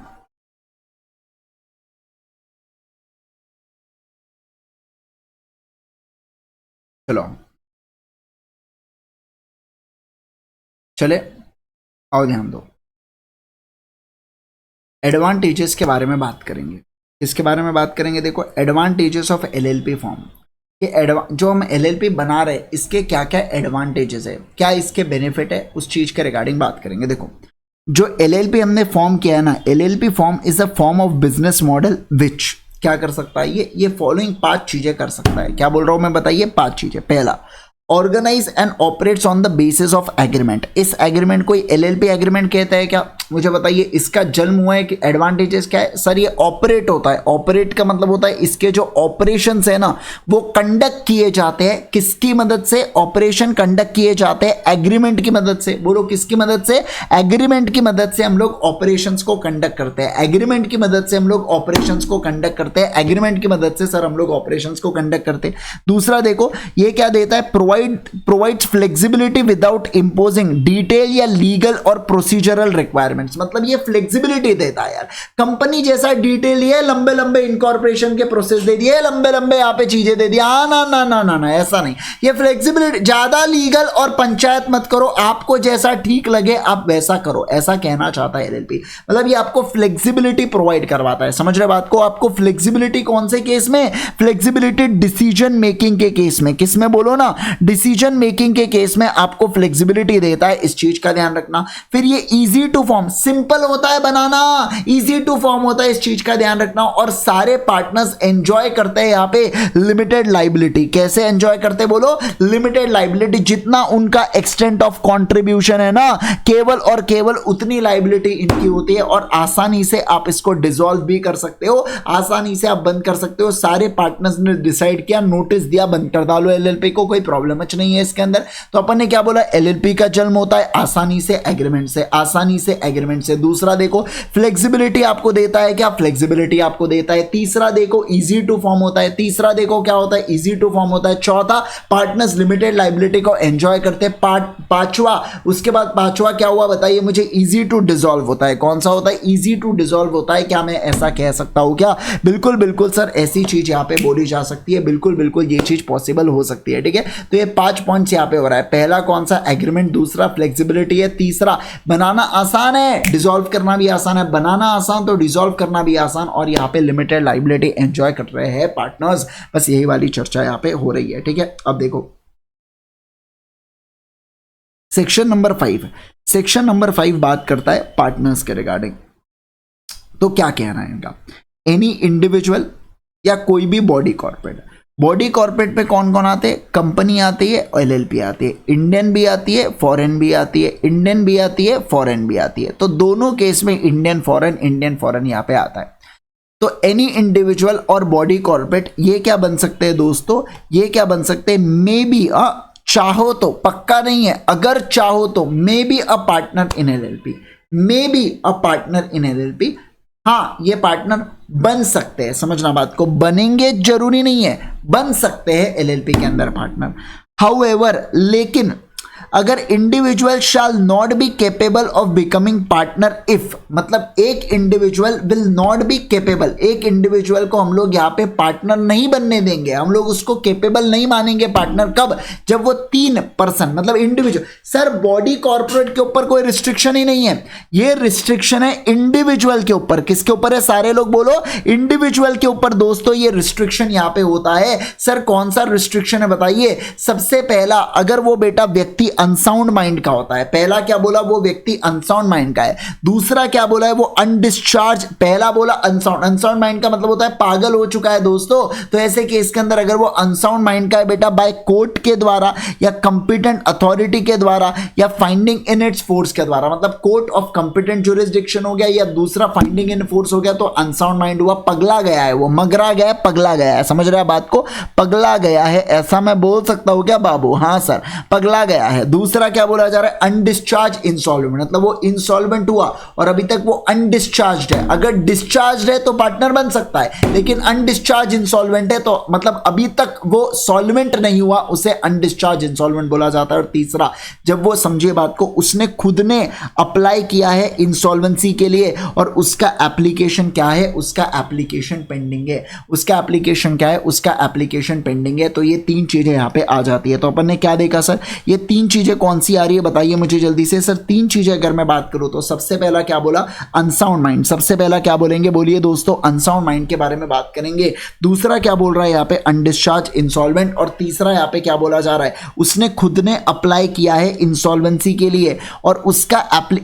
चलो चले, आओ ध्यान दो। एडवांटेजेस के बारे में बात करेंगे। इसके बारे में बात करेंगे, देखो एडवांटेजेस ऑफ एलएलपी फॉर्म। ये जो हम एलएलपी बना रहे हैं इसके क्या क्या एडवांटेजेस है, क्या इसके बेनिफिट है, उस चीज के रिगार्डिंग बात करेंगे। देखो जो एलएलपी हमने फॉर्म किया है ना, LLP form is a form of business model which क्या कर सकता है, ये फॉलोइंग 5 चीजें कर सकता है। क्या बोल रहा हूं मैं, बताइए 5 चीजें। पहला, organise and operates on the basis of agreement. इस एग्रीमेंट को एलएलपी एग्रीमेंट कहता है क्या, मुझे बताइए। इसका जन्म हुआ है कि एडवांटेजेस क्या है सर, ये ऑपरेट होता है। ऑपरेट का मतलब होता है इसके जो ऑपरेशंस है ना वो कंडक्ट किए जाते हैं किसकी मदद से, ऑपरेशन कंडक्ट किए जाते हैं एग्रीमेंट की मदद से। बोलो किसकी मदद से, एग्रीमेंट की मदद से हम लोग ऑपरेशंस को कंडक्ट करते हैं। एग्रीमेंट की मदद से हम लोग ऑपरेशंस को कंडक्ट करते हैं। एग्रीमेंट की मदद से सर हम लोग ऑपरेशंस को कंडक्ट करते हैं। दूसरा देखो ये क्या देता है, provides flexibility without imposing detail या लीगल और प्रोसीजरल रिक्वायरमेंट्स। मतलब ये फ्लेक्सिबिलिटी देता है यार। कंपनी जैसा डिटेल ये लंबे लंबे इनकॉर्पोरेशन के प्रोसेस दे दिए, लंबे लंबे यहाँ पे चीजें दे दिया, ना ना ना ना ना ऐसा नहीं। ये फ्लेक्सिबिलिटी, ज्यादा लीगल और पंचायत मत करो, आपको जैसा ठीक लगे आप वैसा करो, ऐसा कहना चाहता है एलएलपी। मतलब ये आपको फ्लेक्सिबिलिटी प्रोवाइड करवाता है। समझ रहे बात को, आपको फ्लेक्सिबिलिटी कौन से केस में, फ्लेक्सिबिलिटी डिसीजन मेकिंग के केस में। किस में बोलो ना, डिसीजन मेकिंग के केस में आपको फ्लेक्सिबिलिटी देता है, इस चीज का ध्यान रखना। फिर ये इजी टू फॉर्म, सिंपल होता है बनाना, इजी टू फॉर्म होता है, इस चीज का ध्यान रखना। और सारे पार्टनर्स एंजॉय करते हैं यहां पे लिमिटेड लाइबिलिटी। कैसे एंजॉय करते बोलो, लिमिटेड लाइबिलिटी। जितना उनका एक्सटेंट ऑफ कंट्रीब्यूशन है ना, केवल और केवल उतनी लाइबिलिटी इनकी होती है। और आसानी से आप इसको डिसॉल्व भी कर सकते हो, आसानी से आप बंद कर सकते हो। सारे पार्टनर्स ने डिसाइड किया, नोटिस दिया, बंद कर डालो एलएलपी को, कोई प्रॉब्लम नहीं है इसके अंदर। तो अपन ने क्या बोला, एलएलपी का जन्म होता है आसानी से एग्रीमेंट से, आसानी से एग्रीमेंट से। दूसरा देखो फ्लेक्सिबिलिटी आपको देता है, क्या फ्लेक्सिबिलिटी आपको देता है। तीसरा देखो इजी टू फॉर्म होता है, तीसरा देखो क्या होता है, इजी टू फॉर्म होता है। चौथा, पार्टनर्स लिमिटेड लाइबिलिटी को एंजॉय करते हैं। पांचवा, उसके बाद पांचवा क्या हुआ बताइए मुझे, इजी टू डिसॉल्व होता है। कौन सा होता है, इजी टू डिसॉल्व होता है। क्या मैं ऐसा कह सकता हूं क्या, बिल्कुल बिल्कुल सर ऐसी चीज यहां पे बोली जा सकती है, बिल्कुल बिल्कुल ये चीज पॉसिबल हो सकती है। ठीक है, तो ये 5 पॉइंट्स यहां पे हो रहा है। पहला कौन सा, एग्रीमेंट। दूसरा फ्लेक्सिबिलिटी है। तीसरा, बनाना आसान है, डिसॉल्व करना भी आसान है। बनाना आसान तो डिसॉल्व करना भी आसान। और यहाँ पे लिमिटेड लाइबिलिटी एंजॉय कर रहे हैं पार्टनर्स। बस यही वाली चर्चा यहाँ पे हो रही है। ठीक है, अब देखो सेक्शन नंबर 5। सेक्शन नंबर 5 बात करता है पार्टनर्स के रिगार्डिंग। तो क्या कहना है इनका, एनी इंडिविजुअल या कोई भी बॉडी कॉर्पोरेट। बॉडी कॉर्पोरेट पे कौन कौन आते हैं, कंपनी आती है, एलएलपी आती है। इंडियन भी आती है, फॉरेन भी आती है, इंडियन भी आती है, फॉरेन भी आती है। तो दोनों केस में इंडियन फॉरेन यहाँ पे आता है। तो एनी इंडिविजुअल और बॉडी कॉर्पोरेट ये क्या बन सकते हैं दोस्तों, ये क्या बन सकते हैं, मे बी चाहो तो, पक्का नहीं है, अगर चाहो तो may be a partner in LLP, may be a partner in LLP. हाँ ये पार्टनर बन सकते हैं, समझना बात को, बनेंगे जरूरी नहीं है, बन सकते हैं एलएलपी के अंदर पार्टनर। हाउएवर, लेकिन अगर individual shall not be capable of becoming partner if, मतलब एक individual will not be capable, एक इंडिविजुअल को हम लोग यहाँ पे पार्टनर नहीं बनने देंगे, हम लोग उसको केपेबल नहीं मानेंगे पार्टनर। कब, जब वो 3 पर्सन मतलब इंडिविजुअल। सर बॉडी कॉर्पोरेट के ऊपर कोई रिस्ट्रिक्शन ही नहीं है, ये रिस्ट्रिक्शन है इंडिविजुअल के ऊपर। किसके ऊपर है, सारे लोग बोलो, इंडिविजुअल के ऊपर दोस्तों ये रिस्ट्रिक्शन यहाँ पे होता है। सर कौन सा रिस्ट्रिक्शन है बताइए। सबसे पहला, अगर वो बेटा व्यक्ति अनसाउंड माइंड का होता है, पहला क्या बोला, वो व्यक्ति अनसाउंड माइंड का है। दूसरा क्या बोला है, वो अनडिस्चार्ज, पहला बोला अनसाउंड, अनसाउंड माइंड का मतलब होता है पागल हो चुका है दोस्तों। तो ऐसे केस के अंदर अगर वो अनसाउंड माइंड का है बेटा, बाय कोर्ट के द्वारा या कंपिटेंट अथॉरिटी के द्वारा या फाइंडिंग इन इट्स फोर्स के द्वारा, मतलब कोर्ट ऑफ कंपिटेंट जुरिस्डिक्शन हो गया या दूसरा फाइंडिंग इन फोर्स हो गया, तो अनसाउंड माइंड हुआ, पगला गया है, वो मगरा गया है, पगला गया है। समझ रहे हैं बात को, पगला गया है, ऐसा मैं बोल सकता हूं क्या बाबू, हाँ सर पगला गया है। है। दूसरा क्या बोला जा रहा है, अनडिस्चार्ज इंसॉल्वेंट, मतलब वो इंसॉल्वेंट हुआ और अभी तक वो अनडिस्चार्ज है। अगर डिस्चार्ज है तो पार्टनर बन सकता है, लेकिन अनडिस्चार्ज इंसॉल्वेंट है तो मतलब अभी तक वो सॉल्वेंट नहीं हुआ, उसे अनडिस्चार्ज इंसॉल्वेंट बोला जाता है। और तीसरा, जब वो, समझिए बात को, उसने खुद ने अप्लाई किया है इंसॉल्वेंसी के लिए और उसका एप्लीकेशन क्या है, उसका एप्लीकेशन पेंडिंग है। उसका एप्लीकेशन क्या है, उसका एप्लीकेशन पेंडिंग है। तो ये तीन चीजें यहां पे आ जाती है। तो अपन ने क्या देखा सर, ये तीन चीजें कौन सी आ रही है बताइए मुझे जल्दी से। सर तीन चीजें अगर मैं बात करूं तो सबसे पहला क्या बोला, अनसाउंड माइंड। सबसे पहला क्या बोलेंगे, बोलिए दोस्तों, अनसाउंड माइंड के बारे में बात करेंगे। दूसरा क्या बोल रहा है यहाँ पे, अनडिस्चार्ज इंसॉल्वेंट। और तीसरा यहाँ पे क्या बोला जा रहा है, उसने खुद ने अप्लाई किया है इंसॉल्वेंसी के लिए और उसका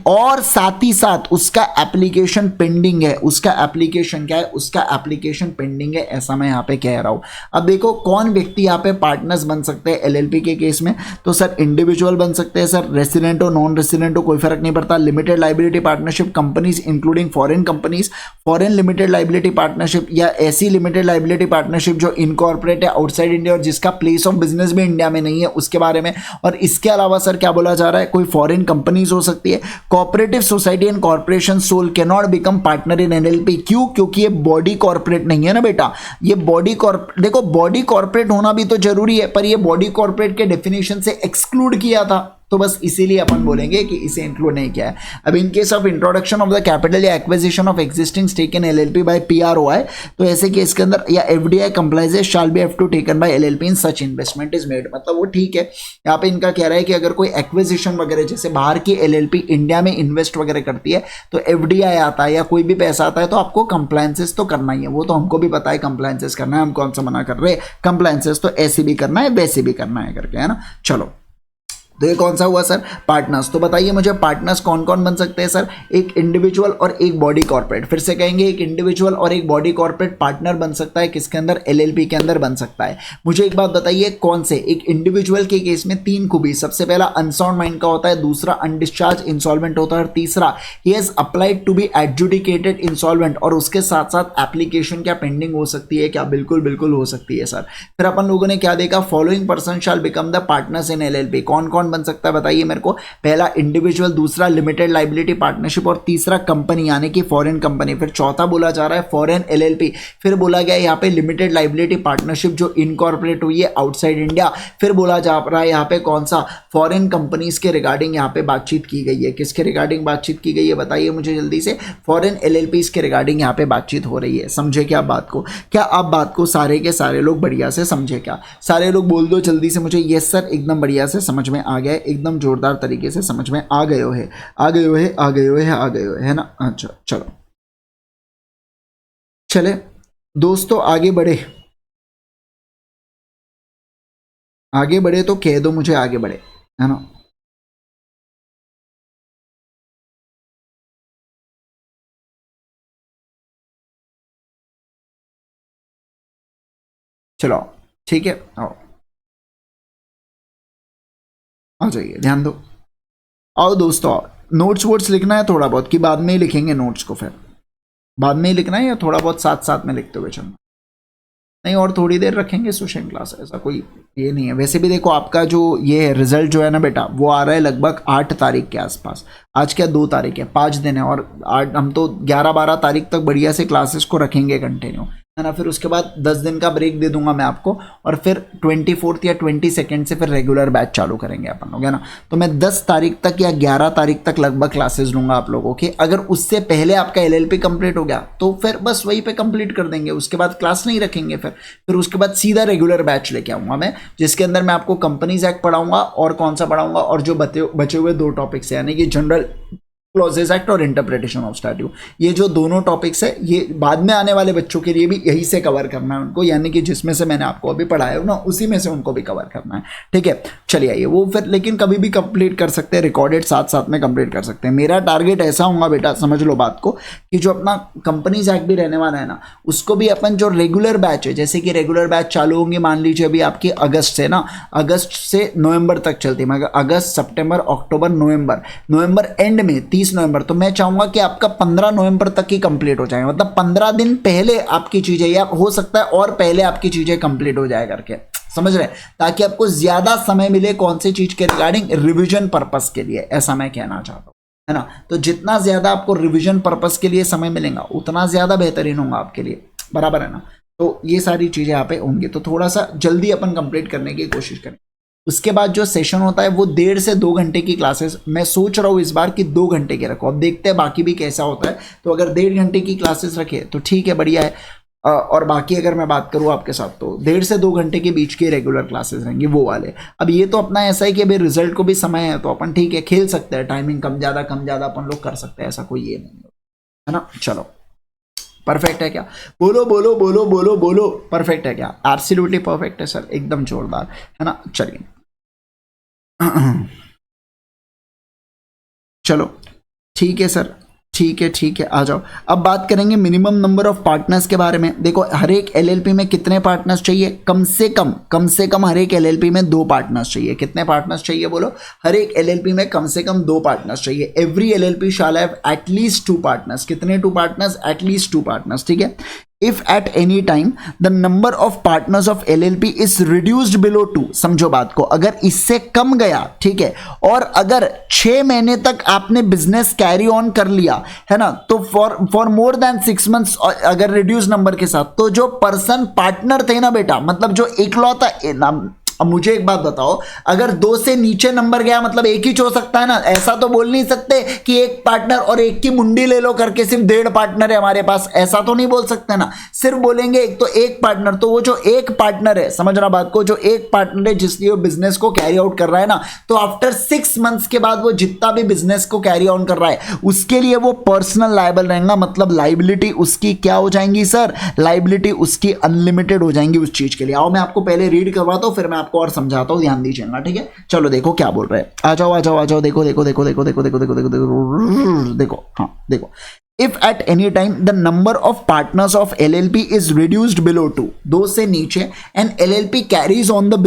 और साथ ही साथ उसका एप्लीकेशन पेंडिंग है। उसका एप्लीकेशन क्या है, उसका एप्लीकेशन पेंडिंग है, ऐसा मैं यहाँ पे कह रहा हूं। अब देखो कौन व्यक्ति यहाँ पे पार्टनर्स बन सकते हैं एलएलपी के केस में, तो सर इंडिविजुअल बन सकते हैं सर, रेसिडेंट हो नॉन रेसिडेंट हो कोई फर्क नहीं पड़ता। Limited liability partnership companies including foreign companies, foreign limited liability partnership या ऐसी लिमिटेड लाइबिलिटी पार्टनरशिप जो इनकॉर्पोरेट है आउटसाइड इंडिया और जिसका प्लेस ऑफ बिजनेस भी इंडिया में नहीं है, उसके बारे में। और इसके अलावा सर क्या बोला जा रहा है, कोई फॉरेन कंपनीज हो सकती है। Cooperative society and corporation sole can not become partner in LLP. क्यों? क्योंकि ये बॉडी कॉर्पोरेट नहीं है ना बेटा। ये बॉडी देखो बॉडी कॉर्पोरेट होना भी तो जरूरी है, पर ये बॉडी कॉर्पोरेट के डेफिनेशन से एक्सक्लूड किया था, तो बस इसीलिए अपन बोलेंगे कि इसे इंक्लूड नहीं किया है। अब in case of introduction of the capital या acquisition of existing stake in LLP by PROI, तो ऐसे केस के अंदर या FDI compliances shall be have to taken by LLP in such investment is made. मतलब वो ठीक है, यहाँ पे इनका कह रहा है कि अगर कोई एक्विजिशन वगैरह, जैसे बाहर की एलएलपी इंडिया में इन्वेस्ट वगैरह करती है तो एफडीआई आता है या कोई भी पैसा आता है तो आपको कंप्लायंसेस तो करना ही है। वो तो हमको भी पता है कंप्लायंसेस करना है, हम कौन सा मना कर रहे हैं, कंप्लायंसेस तो ऐसे भी करना है वैसे भी करना है करके, है ना। चलो तो ये कौन सा हुआ सर, पार्टनर्स। तो बताइए मुझे पार्टनर्स कौन कौन बन सकते हैं सर, एक इंडिविजुअल और एक बॉडी कॉर्पोरेट। फिर से कहेंगे, एक इंडिविजुअल और एक बॉडी कॉर्पोरेट पार्टनर बन सकता है, किसके अंदर, एलएलपी के अंदर बन सकता है। मुझे एक बात बताइए कौन से। एक इंडिविजुअल के केस में तीन खूबी, सबसे पहला अनसाउंड माइंड का होता है, दूसरा अनडिस्चार्ज इंसॉल्वेंट होता है और तीसरा he has applied to be adjudicated insolvent. और उसके साथ साथ एप्लीकेशन क्या पेंडिंग हो सकती है क्या, बिल्कुल बिल्कुल हो सकती है सर। फिर अपन लोगों ने क्या देखा, following person shall become the partners in LLP. कौन कौन बन सकता है बताइए मेरे को। पहला इंडिविजुअल, दूसरा लिमिटेड लाइबिलिटी पार्टनरशिप और तीसरा कंपनी यानी कि फॉरेन कंपनी। फिर चौथा बोला जा रहा है फॉरेन एलएलपी। फिर बोला गया यहाँ पे लिमिटेड लाइबिलिटी पार्टनरशिप जो इनकॉर्पोरेट हुई है आउटसाइड इंडिया। फिर बोला जा रहा है यहाँ पे कौन सा, फॉरेन कंपनीज के रिगार्डिंग यहाँ पे बातचीत की गई है। किसके रिगार्डिंग बातचीत की गई है बताइए मुझे जल्दी से, फॉरेन एलएलपीज के रिगार्डिंग यहाँ पे बातचीत हो रही है। समझे क्या बात को, क्या आप बात को सारे के सारे लोग बढ़िया से समझे क्या, सारे लोग बोल दो जल्दी से मुझे, यस सर एकदम बढ़िया से समझ में आ गया, एकदम जोरदार तरीके से समझ में आ गए हो है, आ गए हो है, आ गए हो है, आ गए हो है ना। अच्छा चलो चले दोस्तों आगे बढ़े, आगे बढ़े तो कह दो मुझे आगे बढ़े, है ना। चलो ठीक है, आओ आ जाइए, ध्यान दो, आओ दोस्तों आओ। नोट्स वोट्स लिखना है थोड़ा बहुत कि बाद में ही लिखेंगे नोट्स को, फिर बाद में ही लिखना है या थोड़ा बहुत साथ साथ में लिखते हुए चलना, नहीं और थोड़ी देर रखेंगे सोशल क्लास, ऐसा कोई ये नहीं है। वैसे भी देखो आपका जो ये रिजल्ट जो है ना बेटा, वो आ रहा है लगभग 8 तारीख के आसपास। आज क्या 2 तारीख है, 5 दिन है और हम तो 11-12 तारीख तक बढ़िया से क्लासेस को रखेंगे कंटिन्यू, है ना। फिर उसके बाद 10 दिन का ब्रेक दे दूंगा मैं आपको और फिर 24 या 22 से फिर रेगुलर बैच चालू करेंगे अपन लोग, है ना। तो मैं 10 तारीख तक या 11 तारीख तक लगभग क्लासेस लूंगा आप लोगों के। अगर उससे पहले आपका एलएलपी कंप्लीट हो गया तो फिर बस वहीं पे कंप्लीट कर देंगे, उसके बाद क्लास नहीं रखेंगे। फिर उसके बाद सीधा रेगुलर बैच लेके आऊंगा मैं, जिसके अंदर मैं आपको कंपनीज एक्ट पढ़ाऊंगा और कौन सा पढ़ाऊंगा, और जो बचे हुए 2 टॉपिक्स है यानी कि जनरल क्लॉजेस एक्ट और इंटरप्रिटेशन ऑफ स्टैट्यूट, ये जो दोनों टॉपिक्स है ये बाद में आने वाले बच्चों के लिए भी यही से कवर करना है उनको, यानी कि जिसमें से मैंने आपको अभी पढ़ाया है ना उसी में से उनको भी कवर करना है, ठीक है। चलिए आइए, वो फिर लेकिन कभी भी कंप्लीट कर सकते हैं, रिकॉर्डेड साथ साथ में कंप्लीट कर सकते हैं। मेरा टारगेट ऐसा होगा बेटा, समझ लो बात को, कि जो अपना कंपनीज एक्ट भी रहने वाला है ना, उसको भी अपन जो रेगुलर बैच है, जैसे कि रेगुलर बैच चालू होंगे मान लीजिए अभी आपकी अगस्त से ना, अगस्त से नवंबर तक चलती है, मगर अगस्त सितंबर अक्टूबर नवंबर एंड में 30 नवंबर, तो मैं चाहूंगा कि आपका 15 नवंबर तक ही कंप्लीट हो जाए, मतलब 15 दिन पहले आपकी चीजें, या हो सकता है और पहले आपकी चीजें कंप्लीट हो जाए करके, समझ रहे हैं, ताकि आपको ज्यादा समय मिले कौन सी चीज के रिगार्डिंग, रिवीजन पर्पस के लिए, ऐसा मैं कहना चाहता हूँ, है ना। तो जितना ज्यादा आपको रिवीजन पर्पस के लिए समय मिलेगा उतना ज्यादा बेहतरीन होगा आपके लिए, बराबर है ना। तो ये सारी चीजें यहाँ पे होंगी, तो थोड़ा सा जल्दी अपन कंप्लीट करने की कोशिश करें। उसके बाद जो सेशन होता है वो 1.5 से 2 घंटे की क्लासेस, मैं सोच रहा हूँ इस बार कि 2 घंटे के रखो, अब देखते हैं बाकी भी कैसा होता है। तो अगर 1.5 घंटे की क्लासेस रखे तो ठीक है, बढ़िया है। और बाकी अगर मैं बात करूँ आपके साथ तो 1.5 से 2 घंटे के बीच के रेगुलर क्लासेस रहेंगे वो वाले। अब ये तो अपना ऐसा है कि अभी रिजल्ट को भी समय है, तो अपन ठीक है खेल सकते हैं, टाइमिंग कम ज़्यादा अपन लोग कर सकते हैं, ऐसा कोई ये नहीं है ना। चलो परफेक्ट है क्या, बोलो बोलो बोलो बोलो बोलो, परफेक्ट है क्या, एब्सोल्युटली परफेक्ट है सर, एकदम जोरदार, है ना। चलिए चलो ठीक है सर, ठीक है, आ जाओ। अब बात करेंगे मिनिमम नंबर ऑफ पार्टनर्स के बारे में। देखो हर एक एलएलपी में कितने पार्टनर्स चाहिए, कम से कम हर एक एलएलपी में 2 पार्टनर्स चाहिए। कितने पार्टनर्स चाहिए बोलो, हर एक एलएलपी में कम से कम 2 पार्टनर्स चाहिए। Every LLP shall have at least 2 partners. कितने 2 पार्टनर्स, एटलीस्ट 2 पार्टनर्स, ठीक है। If at any time the number of partners of LLP is reduced below 2, समझो बात को, अगर इससे कम गया, ठीक है, और अगर 6 महीने तक आपने बिजनेस कैरी ऑन कर लिया, है ना, तो फॉर मोर देन 6 मंथ्स अगर रिड्यूस नंबर के साथ, तो जो पर्सन पार्टनर थे ना बेटा, मतलब जो इकलौता, अब मुझे एक बात बताओ, अगर 2 से नीचे नंबर गया मतलब एक ही हो सकता है ना, ऐसा तो बोल नहीं सकते कि एक पार्टनर और एक की मुंडी ले लो करके सिर्फ 1.5 पार्टनर है हमारे पास, ऐसा तो नहीं बोल सकते ना। सिर्फ बोलेंगे एक तो एक पार्टनर, तो वो जो एक पार्टनर है, समझ रहा बात को, जो एक पार्टनर है जिसलिए वो बिजनेस को कैरी आउट कर रहा है ना, तो आफ्टर 6 मंथ्स के बाद वो जितना भी बिजनेस को कैरी ऑन कर रहा है उसके लिए वो पर्सनल लायबल रहेगा, मतलब लाइबिलिटी उसकी क्या हो जाएंगी सर, लाइबिलिटी उसकी अनलिमिटेड हो जाएंगी उस चीज के लिए। आओ मैं आपको पहले रीड करवाता हूं, फिर मैं और समझाता हूं, ध्यान दीजिएगा, ठीक है। चलो देखो क्या बोल रहे हैं, आ जाओ देखो देखो देखो देखो देखो देखो देखो देखो देखो देखो, हाँ देखो, if at any time the number of partners of LLP is reduced below 2, 2 से नीचे, and LLP carries on the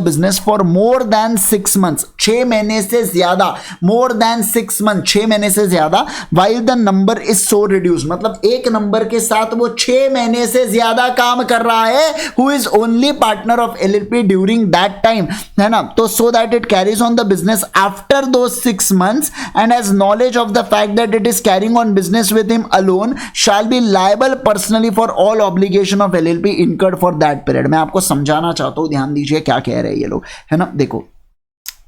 business for more than 6 months, 6 महीने से ज्यादा, more than 6 months, 6 महीने से ज्यादा, while the number is so reduced, मतलब एक नंबर के साथ वो 6 महीने से ज्यादा काम कर रहा है, who is only partner of LLP during that time, है ना, तो so that it carries on the business after those 6 months and has knowledge of the fact that it is carrying on business with him alone shall be liable personally for all obligation of LLP incurred for that period। मैं आपको समझाना चाहता हूं, ध्यान दीजिए क्या कह रहे हैं ये लोग, है ना। देखो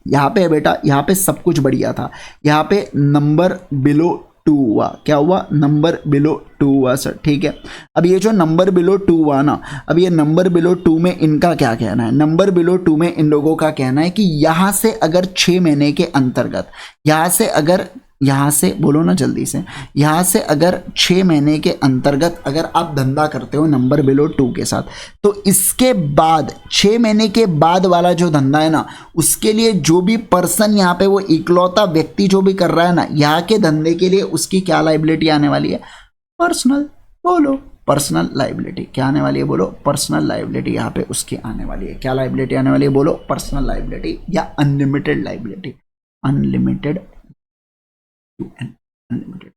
यहां पे बेटा, यहां पे सब कुछ बढ़िया था, यहां पे नंबर बिलो 2 हुआ, क्या हुआ, नंबर बिलो 2 हुआ सर, ठीक है। अब ये जो नंबर बिलो 2 हुआ ना, अब ये नंबर बिलो 2 में इनका क्या कहना है, नंबर बिलो 2 में इन लोगों का कहना है कि यहां से अगर 6 महीने के अंतर्गत, यहां से बोलो ना जल्दी से, यहां से अगर 6 महीने के अंतर्गत अगर आप धंधा करते हो नंबर बिलो 2 के साथ, तो इसके बाद 6 महीने के बाद वाला जो धंधा है ना, उसके लिए जो भी पर्सन यहाँ पे वो इकलौता व्यक्ति जो भी कर रहा है ना, यहाँ के धंधे के लिए उसकी क्या लाइबिलिटी आने वाली है, पर्सनल, बोलो पर्सनल लाइबिलिटी, क्या आने वाली है बोलो, पर्सनल लाइबिलिटी यहाँ पे उसकी आने वाली है। क्या लाइबिलिटी आने वाली है बोलो, पर्सनल लाइबिलिटी या अनलिमिटेड लाइबिलिटी, अनलिमिटेड, अनलिमिटेड,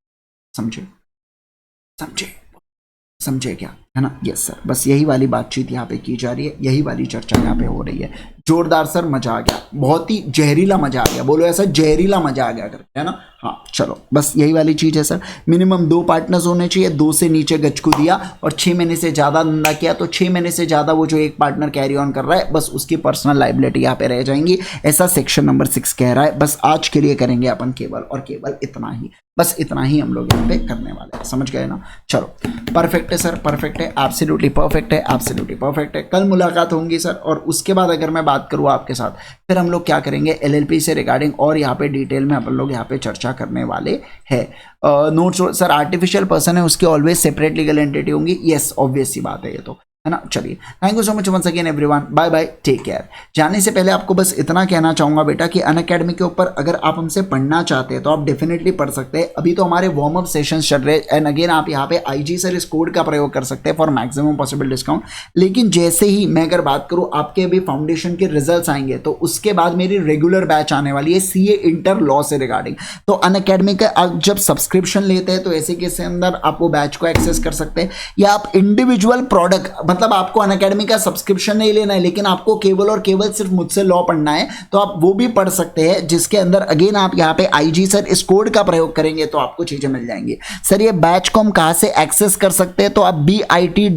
समझे क्या, है ना। यस सर, बस यही वाली बातचीत यहाँ पे की जा रही है, यही वाली चर्चा यहाँ पे हो रही है। जोरदार सर, मजा आ गया, बहुत ही जहरीला मजा आ गया, बोलो ऐसा जहरीला मजा आ गया करके, है ना। हाँ चलो, बस यही वाली चीज है सर, मिनिमम 2 पार्टनर्स होने चाहिए, 2 से नीचे गज को दिया और 6 महीने से ज्यादा धंधा किया, तो 6 महीने से ज्यादा वो जो एक पार्टनर कैरी ऑन कर रहा है, बस उसकी पर्सनल लाइबिलिटी यहाँ पे रह जाएंगी, ऐसा सेक्शन नंबर 6 कह रहा है। बस आज के लिए करेंगे अपन केवल और केवल इतना ही, बस इतना ही हम लोग यहाँ पे करने वाले हैं, समझ गए ना। चलो परफेक्ट है सर, परफेक्ट है, एब्सोल्युटली परफेक्ट है, एब्सोल्युटली परफेक्ट है। कल मुलाकात होंगी सर, और उसके बाद अगर मैं बात करूँ आपके साथ, फिर हम लोग क्या करेंगे एलएलपी से रिगार्डिंग और यहाँ पे डिटेल में अपन लोग यहाँ पे चर्चा करने वाले हैं। नोट्स सर, आर्टिफिशियल पर्सन है उसकी ऑलवेज सेपरेट लीगल एंटिटी होंगी, यस ऑब्वियस सी बात है ये तो, है ना। चलिए, thank you so much once again everyone, bye bye, take care. जाने से पहले आपको बस इतना कहना चाहूंगा बेटा कि अनअकैडमी के ऊपर अगर आप हमसे पढ़ना चाहते हैं तो आप डेफिनेटली पढ़ सकते हैं। अभी तो हमारे वार्म अप सेशंस चल रहे हैं, एंड अगेन आप यहाँ पे IG सर इस कोड का प्रयोग कर सकते हैं फॉर मैक्सिमम पॉसिबल डिस्काउंट। लेकिन जैसे ही मैं अगर बात करूँ आपके अभी फाउंडेशन के रिजल्ट आएंगे, तो उसके बाद मेरी रेगुलर बैच आने वाली है CA इंटर लॉ से रिगार्डिंग। तो अनअकैडमी का आप जब सब्सक्रिप्शन लेते हैं तो ऐसे केस के अंदर आप वो बैच को एक्सेस कर सकते हैं, या आप इंडिविजुअल प्रोडक्ट मतलब आपको अनअकैडमी का सब्सक्रिप्शन नहीं लेना है, लेकिन आपको केवल और केवल सिर्फ मुझसे लॉ पढ़ना है, तो आप वो भी पढ़ सकते हैं, जिसके अंदर अगेन आप यहाँ पे IG सर इस कोड का प्रयोग करेंगे तो आपको चीजें मिल जाएंगी। सर ये बैच को हम कहां से एक्सेस कर सकते हैं, तो आप bit.ly/IG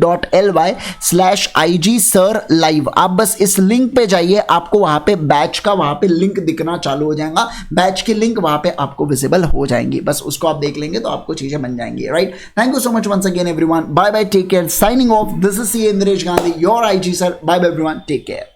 सर लाइव, आप बस इस लिंक पे जाइए, आपको वहां पे बैच का वहां पे लिंक दिखना चालू हो जाएगा, बैच की लिंक वहां पे आपको विजिबल हो जाएंगी, बस उसको आप देख लेंगे तो आपको चीजें बन जाएंगी। Right, thank you so much once again everyone, bye bye, take care, signing off, this is C Indresh Gandhi, your IG sir, bye bye everyone, take care.